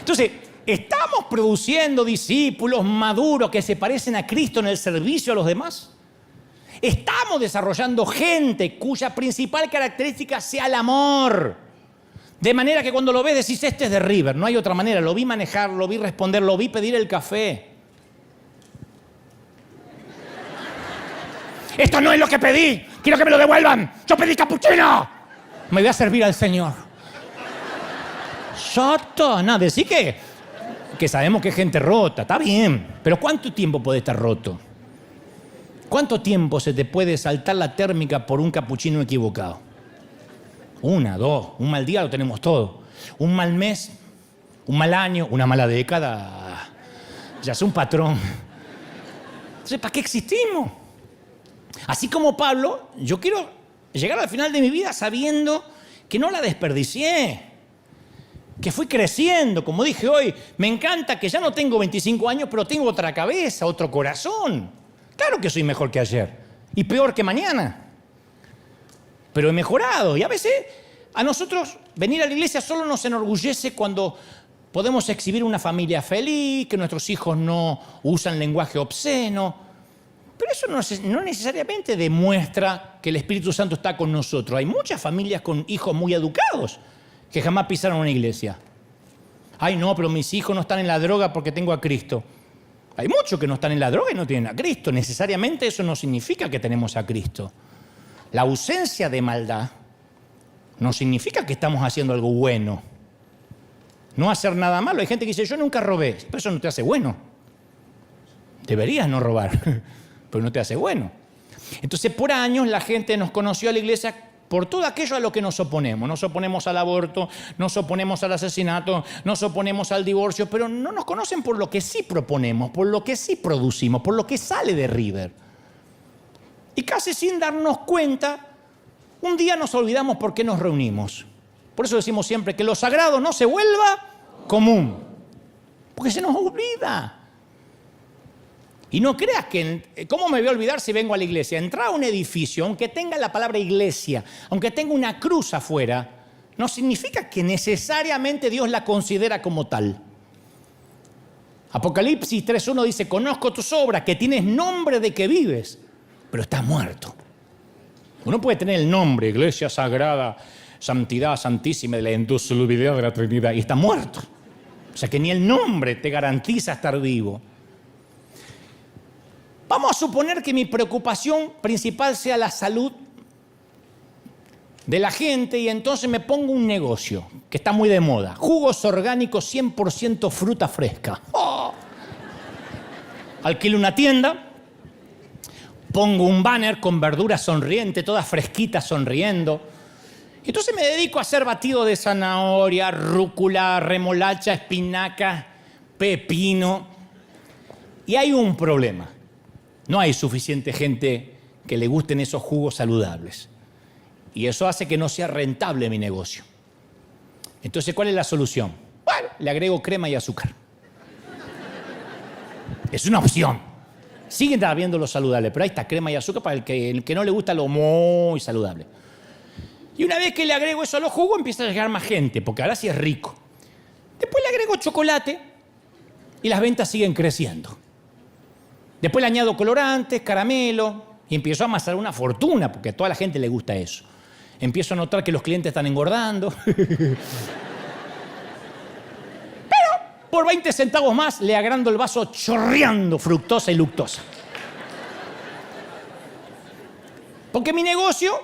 Entonces, ¿estamos produciendo discípulos maduros que se parecen a Cristo en el servicio a los demás? ¿Estamos desarrollando gente cuya principal característica sea el amor? De manera que cuando lo ves decís, este es de River, no hay otra manera. Lo vi manejar, lo vi responder, lo vi pedir el café. Esto no es lo que pedí. Quiero que me lo devuelvan. Yo pedí capuchino. Me voy a servir al Señor. No, decir que sabemos que es gente rota. Está bien. Pero ¿cuánto tiempo puede estar roto? ¿Cuánto tiempo se te puede saltar la térmica por un capuchino equivocado? 1, 2. Un mal día lo tenemos todo. Un mal mes, un mal año, una mala década. Ya es un patrón. Entonces, ¿para qué existimos? Así como Pablo, yo quiero llegar al final de mi vida sabiendo que no la desperdicié, que fui creciendo, como dije hoy. Me encanta que ya no tengo 25 años, pero tengo otra cabeza, otro corazón. Claro que soy mejor que ayer y peor que mañana, pero he mejorado. Y a veces a nosotros venir a la iglesia solo nos enorgullece cuando podemos exhibir una familia feliz, que nuestros hijos no usan lenguaje obsceno. Pero eso no necesariamente demuestra que el Espíritu Santo está con nosotros. Hay muchas familias con hijos muy educados que jamás pisaron una iglesia. Ay, no, pero mis hijos no están en la droga porque tengo a Cristo. Hay muchos que no están en la droga y no tienen a Cristo. Necesariamente eso no significa que tenemos a Cristo. La ausencia de maldad no significa que estamos haciendo algo bueno. No hacer nada malo. Hay gente que dice, yo nunca robé. Pero eso no te hace bueno. Deberías no robar, pero no te hace bueno. Entonces, por años la gente nos conoció a la iglesia por todo aquello a lo que nos oponemos. Nos oponemos al aborto, nos oponemos al asesinato, nos oponemos al divorcio, pero no nos conocen por lo que sí proponemos, por lo que sí producimos, por lo que sale de River. Y casi sin darnos cuenta, un día nos olvidamos por qué nos reunimos. Por eso decimos siempre que lo sagrado no se vuelva común, porque se nos olvida. Y no creas que, ¿cómo me voy a olvidar si vengo a la iglesia? Entrar a un edificio, aunque tenga la palabra iglesia, aunque tenga una cruz afuera, no significa que necesariamente Dios la considera como tal. Apocalipsis 3:1 dice, conozco tus obras, que tienes nombre de que vives, pero estás muerto. Uno puede tener el nombre, iglesia sagrada, santidad santísima, de la indisolubilidad de la Trinidad, y está muerto. O sea que ni el nombre te garantiza estar vivo. Vamos a suponer que mi preocupación principal sea la salud de la gente y entonces me pongo un negocio que está muy de moda. Jugos orgánicos 100% fruta fresca. ¡Oh! Alquilo una tienda, pongo un banner con verduras sonrientes, todas fresquitas sonriendo. Entonces me dedico a hacer batido de zanahoria, rúcula, remolacha, espinaca, pepino. Y hay un problema. No hay suficiente gente que le gusten esos jugos saludables. Y eso hace que no sea rentable mi negocio. Entonces, ¿cuál es la solución? Bueno, le agrego crema y azúcar. Es una opción. Siguen habiendo lo saludable, pero ahí está crema y azúcar para el que no le gusta lo muy saludable. Y una vez que le agrego eso a los jugos, empieza a llegar más gente, porque ahora sí es rico. Después le agrego chocolate y las ventas siguen creciendo. Después le añado colorantes, caramelo, y empiezo a amasar una fortuna, porque a toda la gente le gusta eso. Empiezo a notar que los clientes están engordando. Pero por 20 centavos más le agrando el vaso chorreando fructosa y luctosa. Porque mi negocio,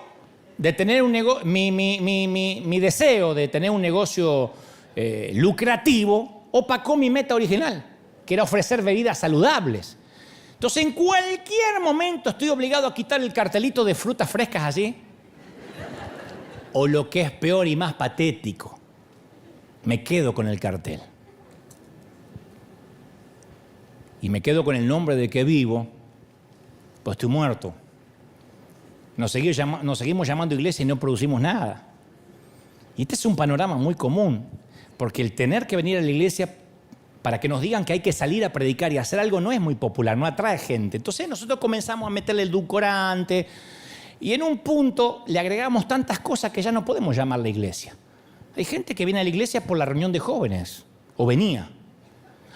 de tener mi deseo de tener un negocio lucrativo, opacó mi meta original, que era ofrecer bebidas saludables. Entonces, en cualquier momento estoy obligado a quitar el cartelito de frutas frescas así. O lo que es peor y más patético, me quedo con el cartel. Y me quedo con el nombre de que vivo, pues estoy muerto. Nos seguimos llamando iglesia y no producimos nada. Y este es un panorama muy común, porque el tener que venir a la iglesia para que nos digan que hay que salir a predicar y hacer algo no es muy popular, no atrae gente. Entonces nosotros comenzamos a meterle el edulcorante y en un punto le agregamos tantas cosas que ya no podemos llamarla iglesia. Hay gente que viene a la iglesia por la reunión de jóvenes, o venía.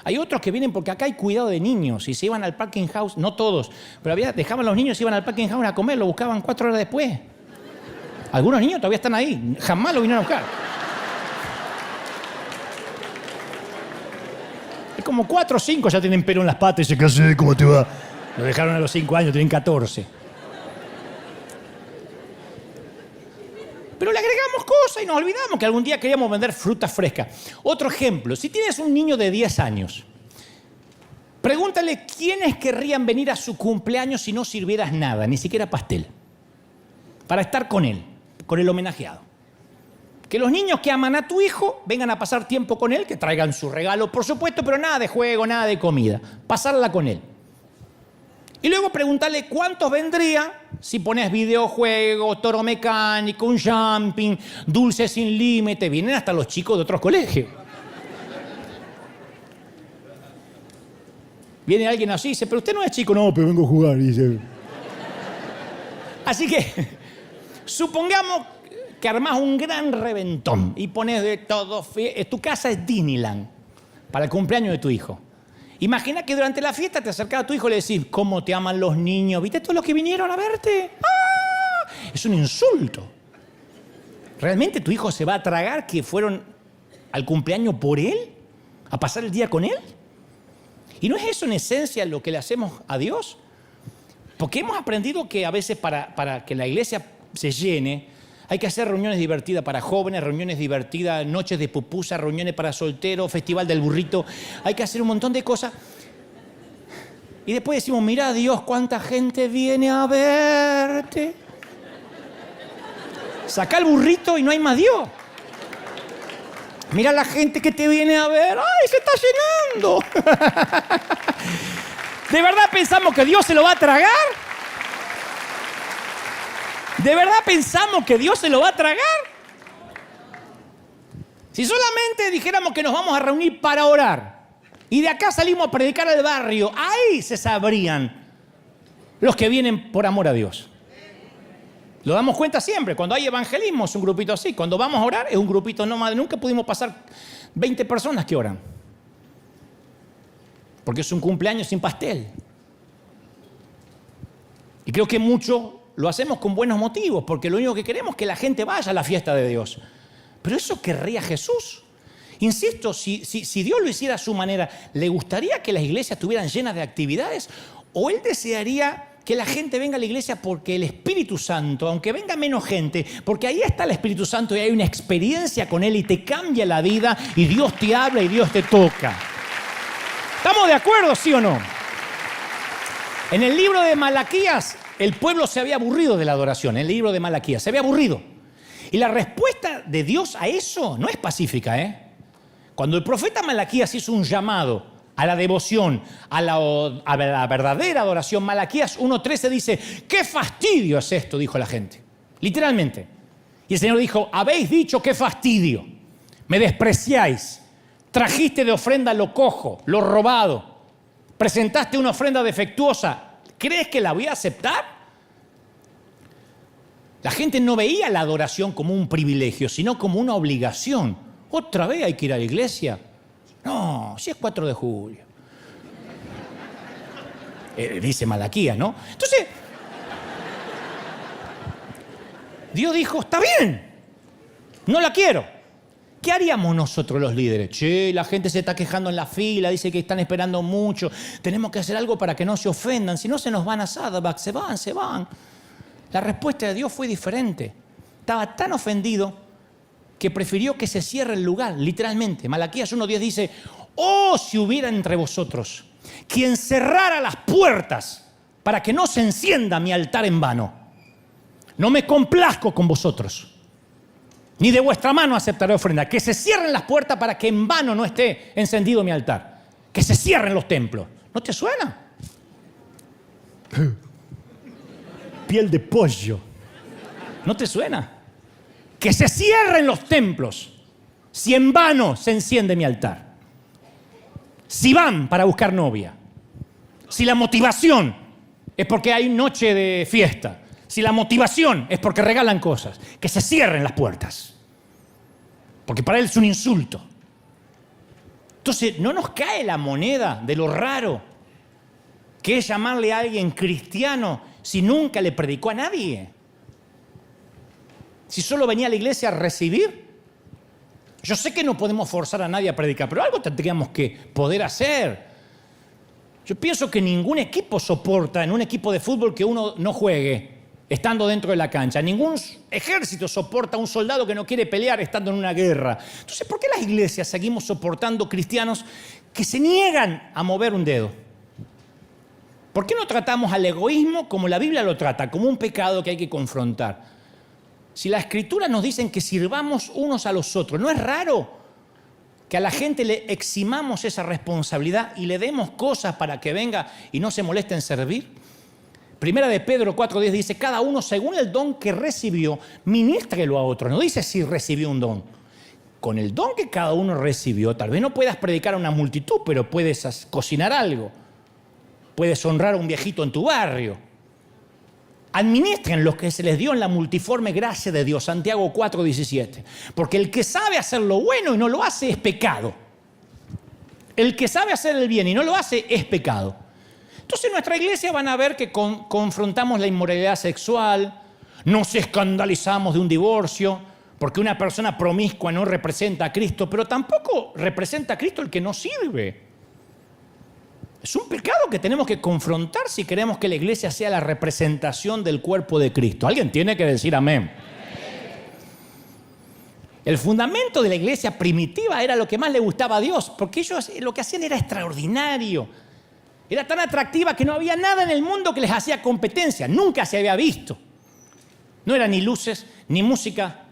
Hay otros que vienen porque acá hay cuidado de niños y se iban al parking house, no todos, pero dejaban los niños, se iban al parking house a comer, lo buscaban 4 horas después. Algunos niños todavía están ahí, jamás lo vinieron a buscar. Como 4 o 5 ya tienen pelo en las patas y dicen, ¿qué haces? ¿Cómo te va? Lo dejaron a los 5 años, tienen 14. Pero le agregamos cosas y nos olvidamos que algún día queríamos vender fruta fresca. Otro ejemplo, si tienes un niño de 10 años, pregúntale quiénes querrían venir a su cumpleaños si no sirvieras nada, ni siquiera pastel, para estar con él, con el homenajeado. Que los niños que aman a tu hijo vengan a pasar tiempo con él, que traigan su regalo, por supuesto, pero nada de juego, nada de comida. Pasarla con él. Y luego preguntarle cuántos vendrían si pones videojuegos, toro mecánico, un jumping, dulces sin límite. Vienen hasta los chicos de otros colegios. Viene alguien así y dice, pero usted no es chico. No, pero vengo a jugar. Dice. Así que, supongamos que armás un gran reventón y pones de todo. Tu casa es Disneyland para el cumpleaños de tu hijo. Imagina que durante la fiesta te acercas a tu hijo y le decís, ¿cómo te aman los niños? ¿Viste todos los que vinieron a verte? ¡Ah! Es un insulto. ¿Realmente tu hijo se va a tragar que fueron al cumpleaños por él? ¿A pasar el día con él? ¿Y no es eso en esencia lo que le hacemos a Dios? Porque hemos aprendido que a veces para que la iglesia se llene, hay que hacer reuniones divertidas para jóvenes, reuniones divertidas, noches de pupusa, reuniones para solteros, festival del burrito. Hay que hacer un montón de cosas. Y después decimos, mira Dios, cuánta gente viene a verte. Saca el burrito y no hay más Dios. Mira la gente que te viene a ver. ¡Ay, se está llenando! ¿De verdad pensamos que Dios se lo va a tragar? ¿De verdad pensamos que Dios se lo va a tragar? Si solamente dijéramos que nos vamos a reunir para orar y de acá salimos a predicar al barrio, ahí se sabrían los que vienen por amor a Dios. Lo damos cuenta siempre. Cuando hay evangelismo es un grupito así. Cuando vamos a orar es un grupito nomás. Nunca pudimos pasar 20 personas que oran. Porque es un cumpleaños sin pastel. Y creo que mucho lo hacemos con buenos motivos, porque lo único que queremos es que la gente vaya a la fiesta de Dios. Pero eso querría Jesús. Insisto, si Dios lo hiciera a su manera, ¿le gustaría que las iglesias estuvieran llenas de actividades? ¿O Él desearía que la gente venga a la iglesia porque el Espíritu Santo, aunque venga menos gente, porque ahí está el Espíritu Santo y hay una experiencia con Él y te cambia la vida y Dios te habla y Dios te toca? ¿Estamos de acuerdo, sí o no? En el libro de Malaquías, el pueblo se había aburrido de la adoración. En el libro de Malaquías, se había aburrido. Y la respuesta de Dios a eso no es pacífica, ¿eh? Cuando el profeta Malaquías hizo un llamado a la devoción, a la verdadera adoración, Malaquías 1:13 dice, ¡qué fastidio es esto!, dijo la gente. Literalmente. Y el Señor dijo, habéis dicho qué fastidio. Me despreciáis. Trajiste de ofrenda lo cojo, lo robado. Presentaste una ofrenda defectuosa. ¿Crees que la voy a aceptar? La gente no veía la adoración como un privilegio, sino como una obligación. ¿Otra vez hay que ir a la iglesia? No, si es 4 de julio. Dice Malaquías, ¿no? Entonces, Dios dijo, está bien, no la quiero. ¿Qué haríamos nosotros los líderes? Che, la gente se está quejando en la fila, dice que están esperando mucho. Tenemos que hacer algo para que no se ofendan, si no se nos van a Saddleback, se van. La respuesta de Dios fue diferente. Estaba tan ofendido que prefirió que se cierre el lugar, literalmente. Malaquías 1:10 dice, oh, si hubiera entre vosotros quien cerrara las puertas para que no se encienda mi altar en vano. No me complazco con vosotros, ni de vuestra mano aceptaré ofrenda. Que se cierren las puertas para que en vano no esté encendido mi altar. Que se cierren los templos. ¿No te suena? Piel de pollo. ¿No te suena? Que se cierren los templos si en vano se enciende mi altar. Si van para buscar novia. Si la motivación es porque hay noche de fiesta. Si la motivación es porque regalan cosas. Que se cierren las puertas. Porque para él es un insulto. Entonces, no nos cae la moneda de lo raro que es llamarle a alguien cristiano si nunca le predicó a nadie. Si solo venía a la iglesia a recibir. Yo sé que no podemos forzar a nadie a predicar, pero algo tendríamos que poder hacer. Yo pienso que ningún equipo soporta en un equipo de fútbol que uno no juegue estando dentro de la cancha. Ningún ejército soporta a un soldado que no quiere pelear estando en una guerra. Entonces, ¿por qué las iglesias seguimos soportando cristianos que se niegan a mover un dedo? ¿Por qué no tratamos al egoísmo como la Biblia lo trata, como un pecado que hay que confrontar? Si la Escritura nos dicen que sirvamos unos a los otros, ¿no es raro que a la gente le eximamos esa responsabilidad y le demos cosas para que venga y no se moleste en servir? Primera de Pedro 4:10 dice, cada uno según el don que recibió, ministrelo a otro. No dice si recibió un don. Con el don que cada uno recibió, tal vez no puedas predicar a una multitud, pero puedes cocinar algo. Puedes honrar a un viejito en tu barrio. Administren lo que se les dio en la multiforme gracia de Dios, Santiago 4:17. Porque el que sabe hacer lo bueno y no lo hace es pecado. El que sabe hacer el bien y no lo hace es pecado. Entonces en nuestra iglesia van a ver que confrontamos la inmoralidad sexual, nos escandalizamos de un divorcio, porque una persona promiscua no representa a Cristo, pero tampoco representa a Cristo el que no sirve. Es un pecado que tenemos que confrontar si queremos que la iglesia sea la representación del cuerpo de Cristo. Alguien tiene que decir amén. El fundamento de la iglesia primitiva era lo que más le gustaba a Dios, porque ellos lo que hacían era extraordinario. Era tan atractiva que no había nada en el mundo que les hacía competencia. Nunca se había visto. No eran ni luces, ni música.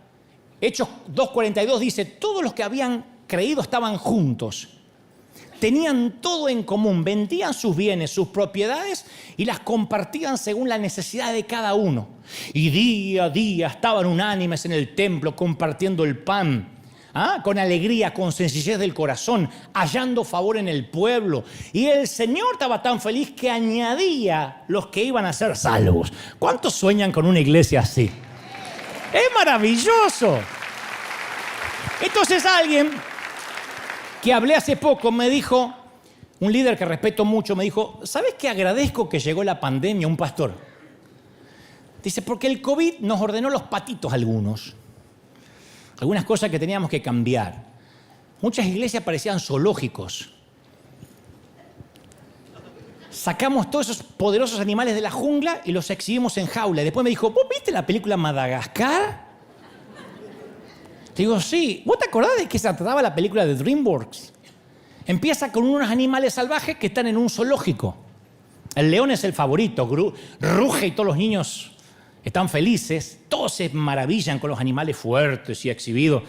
Hechos 2:42 dice, todos los que habían creído estaban juntos. Tenían todo en común, vendían sus bienes, sus propiedades y las compartían según la necesidad de cada uno. Y día a día estaban unánimes en el templo compartiendo el pan, con alegría, con sencillez del corazón, hallando favor en el pueblo. Y el Señor estaba tan feliz que añadía los que iban a ser salvos. ¿Cuántos sueñan con una iglesia así? ¡Es maravilloso! Entonces alguien que hablé hace poco me dijo, un líder que respeto mucho, me dijo, ¿sabes qué agradezco que llegó la pandemia? Un pastor. Dice, porque el COVID nos ordenó los patitos a algunos. Algunas cosas que teníamos que cambiar. Muchas iglesias parecían zoológicos. Sacamos todos esos poderosos animales de la jungla y los exhibimos en jaula. Y después me dijo, ¿vos viste la película Madagascar? Digo, sí. ¿Vos te acordás de qué se trataba la película de DreamWorks? Empieza con unos animales salvajes que están en un zoológico. El león es el favorito, ruge y todos los niños están felices. Todos se maravillan con los animales fuertes y exhibidos.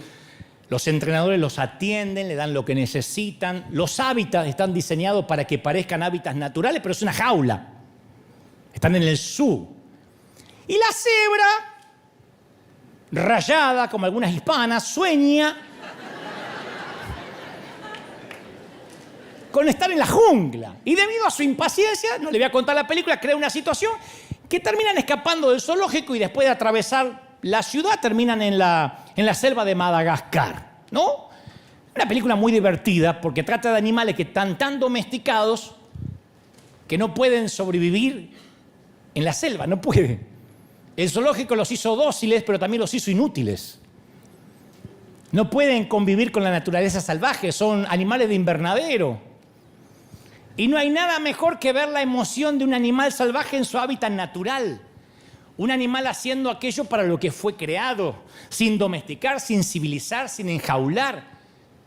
Los entrenadores los atienden, le dan lo que necesitan. Los hábitats están diseñados para que parezcan hábitats naturales, pero es una jaula. Están en el zoo. Y la cebra, rayada como algunas hispanas, sueña con estar en la jungla. Y debido a su impaciencia, no le voy a contar la película, crea una situación que terminan escapando del zoológico y después de atravesar la ciudad terminan en la selva de Madagascar, ¿no? Una película muy divertida porque trata de animales que están tan domesticados que no pueden sobrevivir en la selva, no pueden. El zoológico los hizo dóciles, pero también los hizo inútiles. No pueden convivir con la naturaleza salvaje, son animales de invernadero. Y no hay nada mejor que ver la emoción de un animal salvaje en su hábitat natural. Un animal haciendo aquello para lo que fue creado, sin domesticar, sin civilizar, sin enjaular.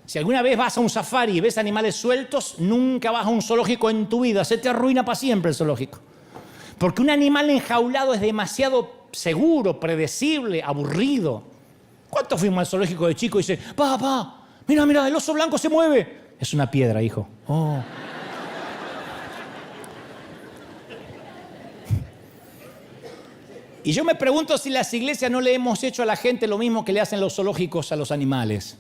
Si alguna vez vas a un safari y ves animales sueltos, nunca vas a un zoológico en tu vida. Se te arruina para siempre el zoológico. Porque un animal enjaulado es demasiado seguro, predecible, aburrido. ¿Cuántos fuimos al zoológico de chico y dice, papá, mira, el oso blanco se mueve? Es una piedra, hijo. Oh. Y yo me pregunto si las iglesias no le hemos hecho a la gente lo mismo que le hacen los zoológicos a los animales.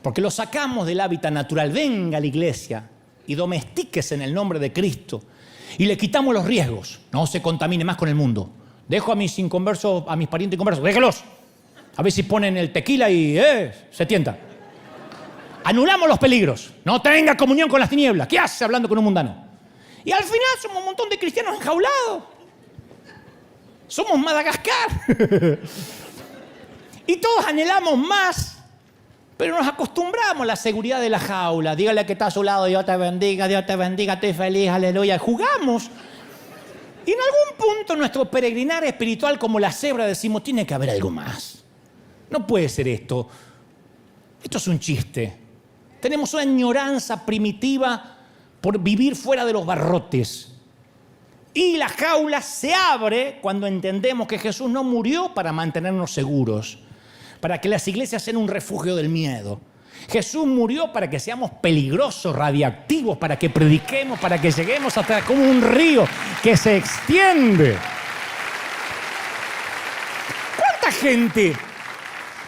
Porque los sacamos del hábitat natural. Venga a la iglesia y domestíquese en el nombre de Cristo. Y le quitamos los riesgos. No se contamine más con el mundo. Dejo a mis inconversos, a mis parientes inconversos. Déjelos. A ver si ponen el tequila y se tienta. Anulamos los peligros. No tenga comunión con las tinieblas. ¿Qué hace hablando con un mundano? Y al final somos un montón de cristianos enjaulados. Somos Madagascar. Y todos anhelamos más, pero nos acostumbramos a la seguridad de la jaula. Dígale que está a su lado, Dios te bendiga, estoy feliz, aleluya. Jugamos. Y en algún punto nuestro peregrinar espiritual, como la cebra, decimos, tiene que haber algo más. No puede ser esto. Esto es un chiste. Tenemos una añoranza primitiva por vivir fuera de los barrotes. Y la jaula se abre cuando entendemos que Jesús no murió para mantenernos seguros, para que las iglesias sean un refugio del miedo. Jesús murió para que seamos peligrosos, radiactivos, para que prediquemos, para que lleguemos hasta como un río que se extiende. ¿Cuánta gente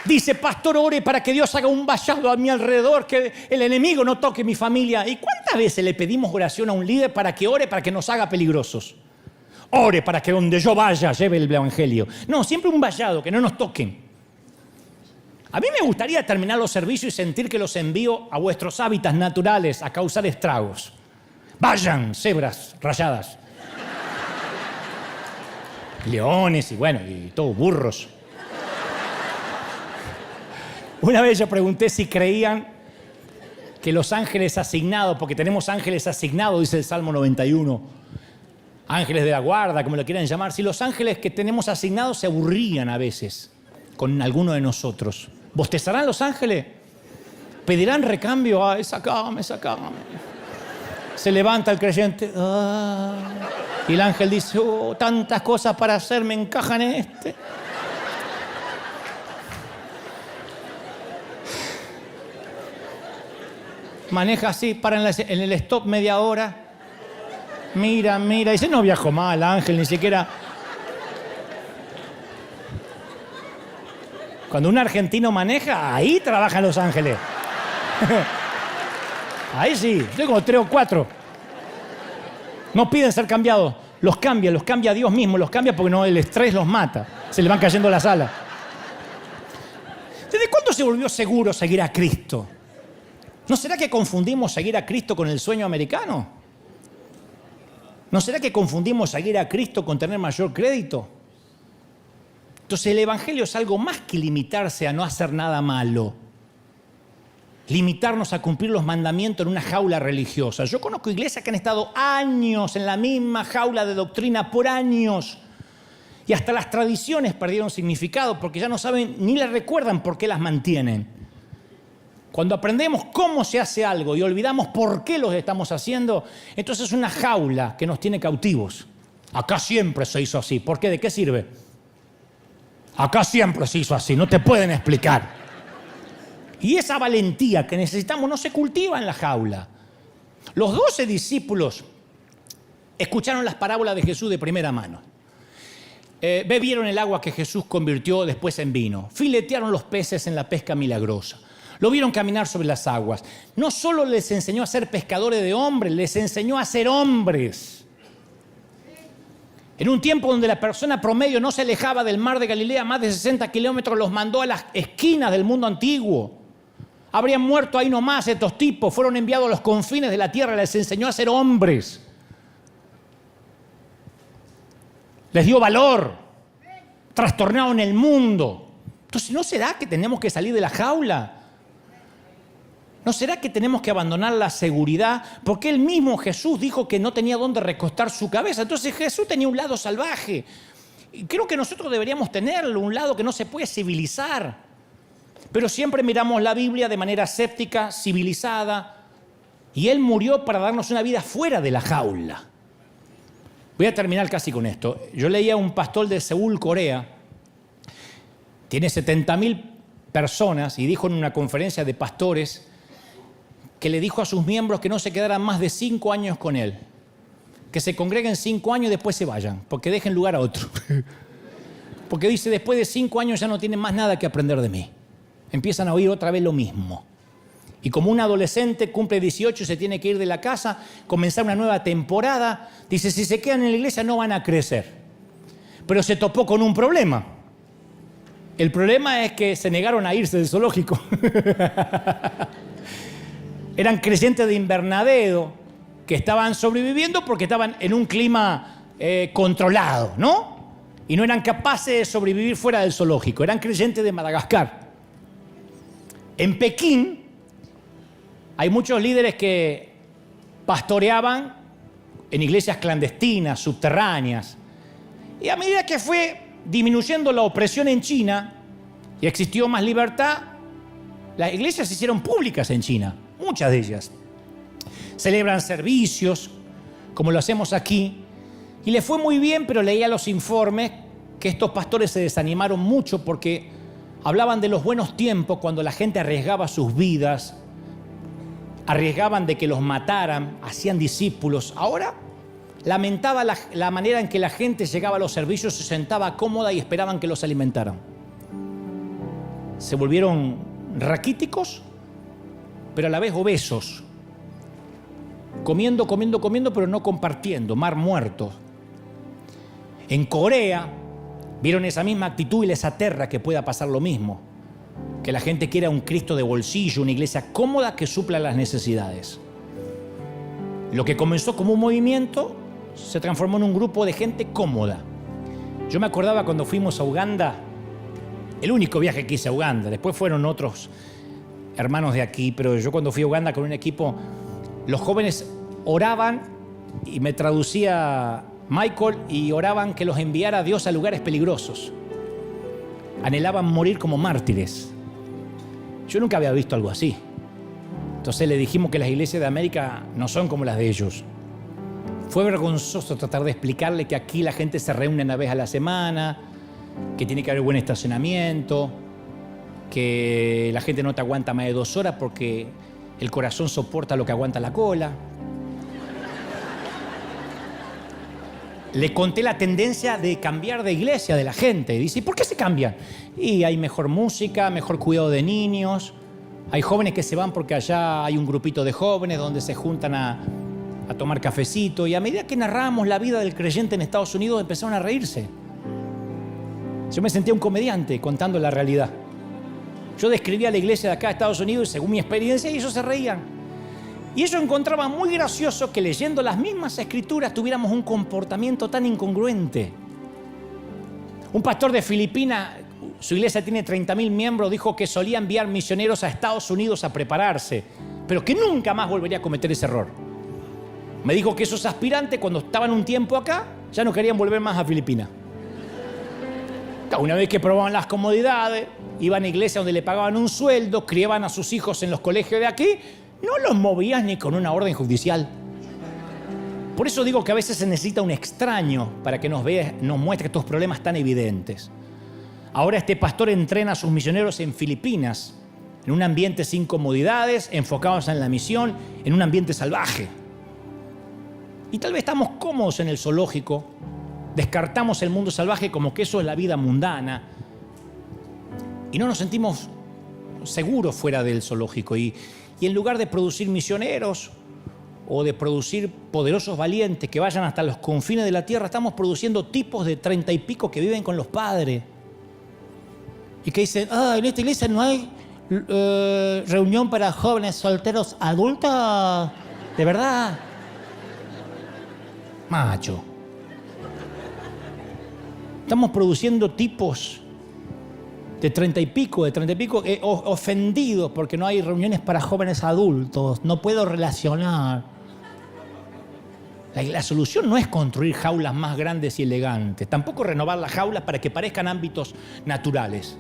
dice, pastor, ore para que Dios haga un vallado a mi alrededor, que el enemigo no toque mi familia? ¿Y cuántas veces le pedimos oración a un líder para que ore para que nos haga peligrosos? Ore para que donde yo vaya lleve el evangelio. No, siempre un vallado, que no nos toquen. A mí me gustaría terminar los servicios y sentir que los envío a vuestros hábitats naturales a causar estragos. Vayan, cebras rayadas. Leones y bueno, y todos burros. Una vez yo pregunté si creían que los ángeles asignados, porque tenemos ángeles asignados, dice el Salmo 91, ángeles de la guarda, como lo quieran llamar, si los ángeles que tenemos asignados se aburrían a veces con alguno de nosotros. ¿Bostezarán los ángeles? ¿Pedirán recambio? ¡Ay, sacame! Se levanta el creyente. Y el ángel dice, oh, tantas cosas para hacer me encajan en este. Maneja así, para en el stop media hora. Mira. Dice, no viajó mal, ángel, ni siquiera. Cuando un argentino maneja, ahí trabajan los ángeles. Ahí sí, estoy como 3 o 4. No piden ser cambiados. Los cambia Dios mismo, los cambia porque no, el estrés los mata. Se le van cayendo las alas. ¿Desde cuándo se volvió seguro seguir a Cristo? ¿No será que confundimos seguir a Cristo con el sueño americano? ¿No será que confundimos seguir a Cristo con tener mayor crédito? Entonces el Evangelio es algo más que limitarse a no hacer nada malo. Limitarnos a cumplir los mandamientos en una jaula religiosa. Yo conozco iglesias que han estado años en la misma jaula de doctrina por años. Y hasta las tradiciones perdieron significado porque ya no saben ni les recuerdan por qué las mantienen. Cuando aprendemos cómo se hace algo y olvidamos por qué lo estamos haciendo, entonces es una jaula que nos tiene cautivos. Acá siempre se hizo así. ¿Por qué? ¿De qué sirve? Acá siempre se hizo así. No te pueden explicar. Y esa valentía que necesitamos no se cultiva en la jaula. Los 12 discípulos escucharon las parábolas de Jesús de primera mano. Bebieron el agua que Jesús convirtió después en vino. Filetearon los peces en la pesca milagrosa. Lo vieron caminar sobre las aguas. No solo les enseñó a ser pescadores de hombres, les enseñó a ser hombres. En un tiempo donde la persona promedio no se alejaba del mar de Galilea, más de 60 kilómetros, los mandó a las esquinas del mundo antiguo. Habrían muerto ahí nomás estos tipos, fueron enviados a los confines de la tierra, les enseñó a ser hombres. Les dio valor, trastornaron el mundo. Entonces, ¿no será que tenemos que salir de la jaula? ¿No será que tenemos que abandonar la seguridad? Porque él mismo, Jesús, dijo que no tenía dónde recostar su cabeza. Entonces Jesús tenía un lado salvaje. Y creo que nosotros deberíamos tenerlo, un lado que no se puede civilizar. Pero siempre miramos la Biblia de manera escéptica, civilizada. Y él murió para darnos una vida fuera de la jaula. Voy a terminar casi con esto. Yo leía a un pastor de Seúl, Corea. Tiene 70.000 personas y dijo en una conferencia de pastores que le dijo a sus miembros que no se quedaran más de 5 años con él. Que se congreguen 5 años y después se vayan, porque dejen lugar a otro. Porque dice, después de 5 años ya no tienen más nada que aprender de mí. Empiezan a oír otra vez lo mismo. Y como un adolescente cumple 18 y se tiene que ir de la casa, comenzar una nueva temporada, dice, si se quedan en la iglesia no van a crecer. Pero se topó con un problema. El problema es que se negaron a irse del zoológico. Eran creyentes de invernadero que estaban sobreviviendo porque estaban en un clima controlado, ¿no? Y no eran capaces de sobrevivir fuera del zoológico. Eran creyentes de Madagascar. En Pekín hay muchos líderes que pastoreaban en iglesias clandestinas, subterráneas. Y a medida que fue disminuyendo la opresión en China y existió más libertad, las iglesias se hicieron públicas en China. Muchas de ellas celebran servicios, como lo hacemos aquí, y les fue muy bien, pero leía los informes que estos pastores se desanimaron mucho porque hablaban de los buenos tiempos cuando la gente arriesgaba sus vidas, arriesgaban de que los mataran, hacían discípulos. Ahora lamentaba la manera en que la gente llegaba a los servicios, se sentaba cómoda y esperaban que los alimentaran. Se volvieron raquíticos, pero a la vez obesos, comiendo, pero no compartiendo, mar muertos. En Corea vieron esa misma actitud y les aterra que pueda pasar lo mismo. que la gente quiera un Cristo de bolsillo, una iglesia cómoda que supla las necesidades. Lo que comenzó como un movimiento se transformó en un grupo de gente cómoda. Yo me acordaba cuando fuimos a Uganda, el único viaje que hice a Uganda, después fueron otros hermanos de aquí, pero yo cuando fui a Uganda con un equipo, los jóvenes oraban y me traducía Michael y oraban que los enviara Dios a lugares peligrosos. Anhelaban morir como mártires. Yo nunca había visto algo así. Entonces le dijimos que las iglesias de América no son como las de ellos. Fue vergonzoso tratar de explicarle que aquí la gente se reúne una vez a la semana, que tiene que haber buen estacionamiento, que la gente no te aguanta más de 2 horas porque el corazón soporta lo que aguanta la cola. Le conté la tendencia de cambiar de iglesia de la gente. Dice, ¿por qué se cambian? Y hay mejor música, mejor cuidado de niños. Hay jóvenes que se van porque allá hay un grupito de jóvenes donde se juntan a tomar cafecito. Y a medida que narramos la vida del creyente en Estados Unidos, empezaron a reírse. Yo me sentía un comediante contando la realidad. Yo describía la iglesia de acá de Estados Unidos y según mi experiencia ellos se reían. Y ellos encontraban muy gracioso que leyendo las mismas escrituras tuviéramos un comportamiento tan incongruente. Un pastor de Filipinas, su iglesia tiene 30.000 miembros, dijo que solía enviar misioneros a Estados Unidos a prepararse, pero que nunca más volvería a cometer ese error. Me dijo que esos aspirantes cuando estaban un tiempo acá ya no querían volver más a Filipinas. Una vez que probaban las comodidades, iban a iglesias donde le pagaban un sueldo, criaban a sus hijos en los colegios de aquí, no los movías ni con una orden judicial. Por eso digo que a veces se necesita un extraño para que nos muestre estos problemas tan evidentes. Ahora este pastor entrena a sus misioneros en Filipinas, en un ambiente sin comodidades, enfocados en la misión, en un ambiente salvaje. Y tal vez estamos cómodos en el zoológico, descartamos el mundo salvaje como que eso es la vida mundana y no nos sentimos seguros fuera del zoológico. Y en lugar de producir misioneros o de producir poderosos valientes que vayan hasta los confines de la tierra, estamos produciendo tipos de 30 y pico que viven con los padres y que dicen, en esta iglesia no hay reunión para jóvenes solteros adultos, de verdad. Macho. Estamos produciendo tipos de 30 y pico, ofendidos porque no hay reuniones para jóvenes adultos. No puedo relacionar. La solución no es construir jaulas más grandes y elegantes. Tampoco renovar las jaulas para que parezcan ámbitos naturales.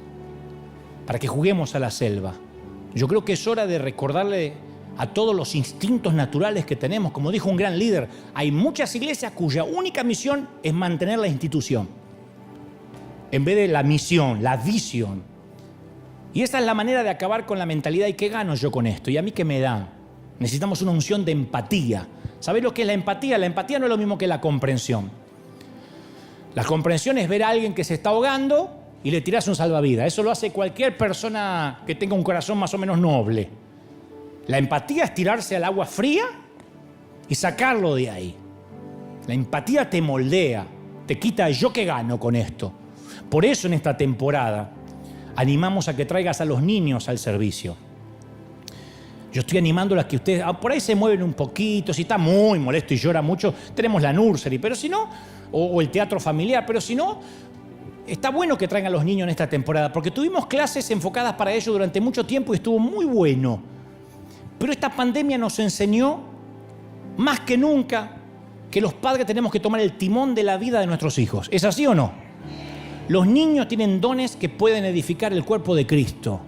Para que juguemos a la selva. Yo creo que es hora de recordarle a todos los instintos naturales que tenemos. Como dijo un gran líder, hay muchas iglesias cuya única misión es mantener la institución en vez de la misión, la visión. Y esa es la manera de acabar con la mentalidad. ¿Y qué gano yo con esto? ¿Y a mí qué me da? Necesitamos una unción de empatía. ¿Sabés lo que es la empatía? La empatía no es lo mismo que la comprensión. La comprensión es ver a alguien que se está ahogando y le tirás un salvavidas. Eso lo hace cualquier persona que tenga un corazón más o menos noble. La empatía es tirarse al agua fría y sacarlo de ahí. La empatía te moldea, te quita yo qué gano con esto. Por eso en esta temporada animamos a que traigas a los niños al servicio. Yo estoy animándolas a que ustedes, por ahí se mueven un poquito, si está muy molesto y llora mucho, tenemos la nursery, pero si no, o el teatro familiar, pero si no, está bueno que traigan a los niños en esta temporada, porque tuvimos clases enfocadas para ellos durante mucho tiempo y estuvo muy bueno. Pero esta pandemia nos enseñó, más que nunca, que los padres tenemos que tomar el timón de la vida de nuestros hijos. ¿Es así o no? Los niños tienen dones que pueden edificar el cuerpo de Cristo.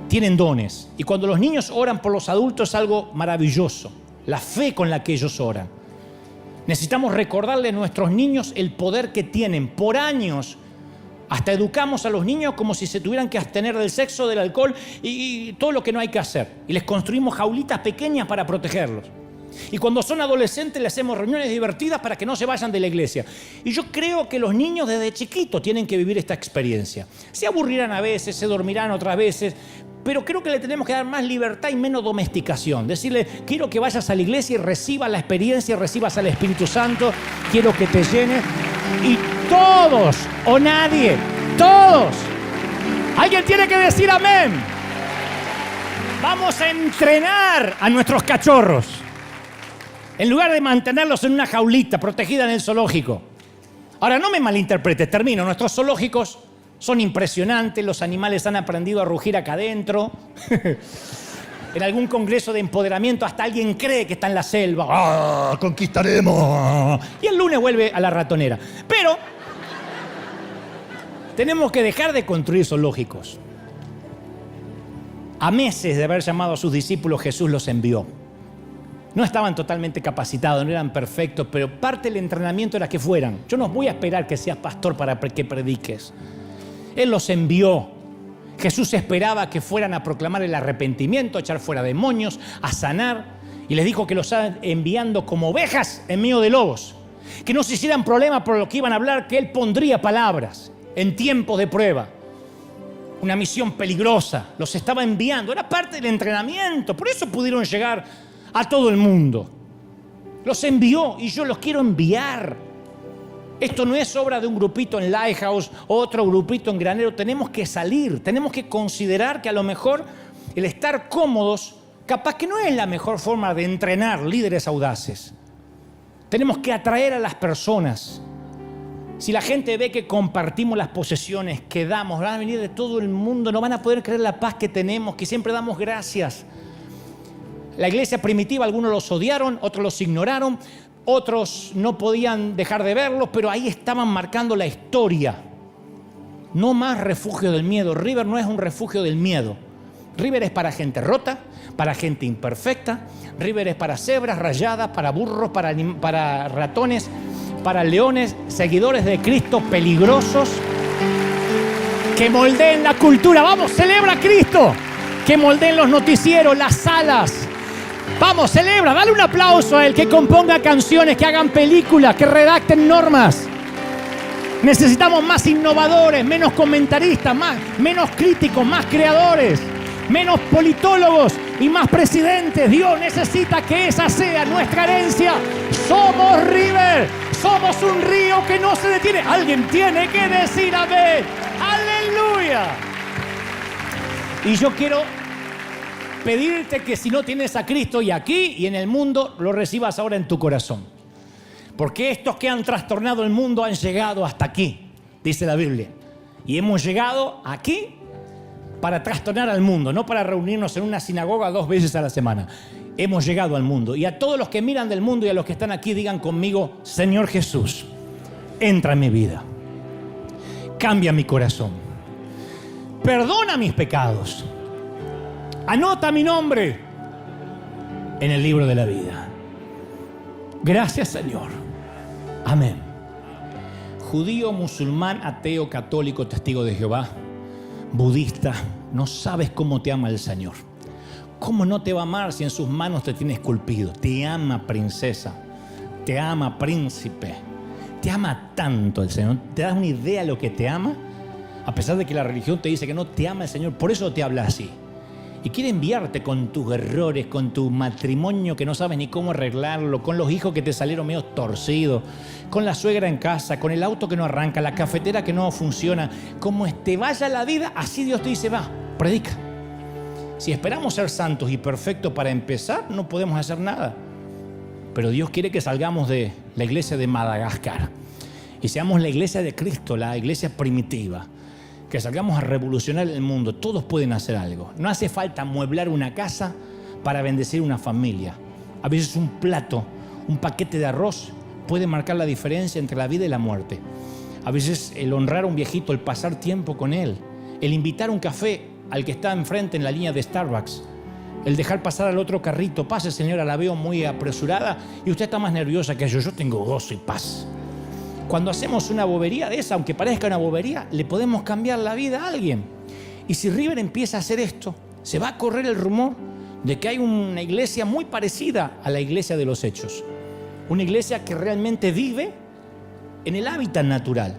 Tienen dones. Y cuando los niños oran por los adultos es algo maravilloso. La fe con la que ellos oran. Necesitamos recordarle a nuestros niños el poder que tienen. Por años, hasta educamos a los niños como si se tuvieran que abstener del sexo, del alcohol y todo lo que no hay que hacer. Y les construimos jaulitas pequeñas para protegerlos. Y cuando son adolescentes les hacemos reuniones divertidas para que no se vayan de la iglesia. Y yo creo que los niños desde chiquitos tienen que vivir esta experiencia. Se aburrirán a veces, se dormirán otras veces, pero creo que le tenemos que dar más libertad y menos domesticación. Decirle, quiero que vayas a la iglesia y recibas la experiencia, recibas al Espíritu Santo, quiero que te llenes. Y todos, o nadie, todos Alguien tiene que decir amén. Vamos a entrenar a nuestros cachorros. En lugar de mantenerlos en una jaulita protegida en el zoológico. Ahora, no me malinterpretes, termino. Nuestros zoológicos son impresionantes, los animales han aprendido a rugir acá adentro. En algún congreso de empoderamiento hasta alguien cree que está en la selva. ¡Ah, conquistaremos! Y el lunes vuelve a la ratonera. Pero tenemos que dejar de construir zoológicos. A meses de haber llamado a sus discípulos, Jesús los envió. No estaban totalmente capacitados, no eran perfectos, pero parte del entrenamiento era que fueran. Yo no voy a esperar que seas pastor para que prediques. Él los envió. Jesús esperaba que fueran a proclamar el arrepentimiento, a echar fuera demonios, a sanar. Y les dijo que los estaban enviando como ovejas en medio de lobos. Que no se hicieran problema por lo que iban a hablar, que Él pondría palabras en tiempos de prueba. Una misión peligrosa. Los estaba enviando. Era parte del entrenamiento. Por eso pudieron llegar a todo el mundo. Los envió y yo los quiero enviar. Esto no es obra de un grupito en Lighthouse, otro grupito en Granero. Tenemos que salir, tenemos que considerar que a lo mejor el estar cómodos, capaz que no es la mejor forma de entrenar líderes audaces. Tenemos que atraer a las personas. Si la gente ve que compartimos las posesiones, que damos, van a venir de todo el mundo, no van a poder creer la paz que tenemos, que siempre damos gracias. La iglesia primitiva, algunos los odiaron, otros los ignoraron, otros no podían dejar de verlos, pero ahí estaban marcando la historia. No más refugio del miedo. River no es un refugio del miedo. River es para gente rota, para gente imperfecta. River es para cebras rayadas, para burros, para ratones, para leones, seguidores de Cristo peligrosos, que moldeen la cultura. Vamos, celebra a Cristo. Que moldeen los noticieros, las salas. Vamos, celebra, dale un aplauso a él, que componga canciones, que hagan películas, que redacten normas. Necesitamos más innovadores, menos comentaristas, menos críticos, más creadores, menos politólogos y más presidentes. Dios necesita que esa sea nuestra herencia. Somos River, somos un río que no se detiene. Alguien tiene que decir amén. ¡Aleluya! Y yo quiero pedirte que si no tienes a Cristo y aquí y en el mundo, lo recibas ahora en tu corazón. Porque estos que han trastornado el mundo han llegado hasta aquí, dice la Biblia. Y hemos llegado aquí para trastornar al mundo, no para reunirnos en una sinagoga 2 veces a la semana. Hemos llegado al mundo. Y a todos los que miran del mundo y a los que están aquí, digan conmigo: Señor Jesús, entra en mi vida. Cambia mi corazón. Perdona mis pecados. Anota mi nombre en el libro de la vida. Gracias, Señor. Amén. Judío, musulmán, ateo, católico, testigo de Jehová, budista, no sabes cómo te ama el Señor. ¿Cómo no te va a amar si en sus manos te tiene esculpido? Te ama, princesa. Te ama, príncipe. Te ama tanto el Señor. ¿Te das una idea de lo que te ama? A pesar de que la religión te dice que no te ama el Señor, por eso te habla así. Y quiere enviarte con tus errores, con tu matrimonio que no sabes ni cómo arreglarlo, con los hijos que te salieron medio torcidos, con la suegra en casa, con el auto que no arranca, la cafetera que no funciona. Como te vaya la vida, así Dios te dice: va, predica. Si esperamos ser santos y perfectos para empezar, no podemos hacer nada. Pero Dios quiere que salgamos de la iglesia de Madagascar y seamos la iglesia de Cristo, la iglesia primitiva. Que salgamos a revolucionar el mundo. Todos pueden hacer algo. No hace falta amueblar una casa para bendecir una familia. A veces un plato, un paquete de arroz puede marcar la diferencia entre la vida y la muerte. A veces el honrar a un viejito, el pasar tiempo con él, el invitar un café al que está enfrente en la línea de Starbucks, el dejar pasar al otro carrito. Pase, señora, la veo muy apresurada y usted está más nerviosa que yo. Yo tengo gozo y paz. Cuando hacemos una bobería de esa, aunque parezca una bobería, le podemos cambiar la vida a alguien. Y si River empieza a hacer esto, se va a correr el rumor de que hay una iglesia muy parecida a la iglesia de los Hechos. Una iglesia que realmente vive en el hábitat natural.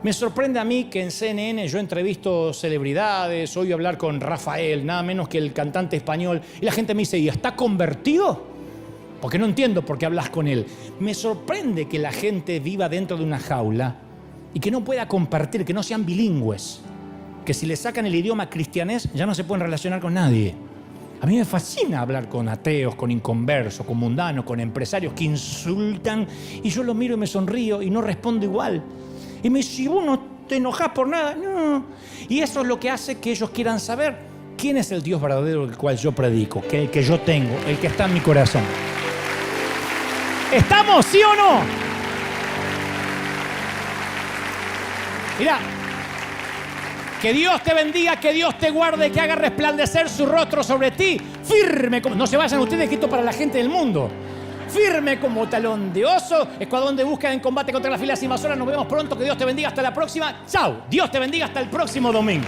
Me sorprende a mí que en CNN yo entrevisto celebridades, oigo hablar con Rafael, nada menos que el cantante español, y la gente me dice: ¿y está convertido? Porque no entiendo por qué hablas con él. Me sorprende que la gente viva dentro de una jaula y que no pueda compartir, que no sean bilingües. que si le sacan el idioma cristianés ya no se pueden relacionar con nadie. A mí me fascina hablar con ateos, con inconversos, con mundanos, con empresarios que insultan y yo los miro y me sonrío y no respondo igual. Y me dice, vos no te enojás por nada. No. Y eso es lo que hace que ellos quieran saber quién es el Dios verdadero del cual yo predico, que el que yo tengo, el que está en mi corazón. ¿Estamos, sí o no? Mira, que Dios te bendiga, que Dios te guarde, que haga resplandecer su rostro sobre ti, firme como... No se vayan ustedes, que esto para la gente del mundo. Firme como talón de oso, escuadrón de búsqueda en combate contra las filas invasoras. Nos vemos pronto, que Dios te bendiga, hasta la próxima. Chao, Dios te bendiga, hasta el próximo domingo.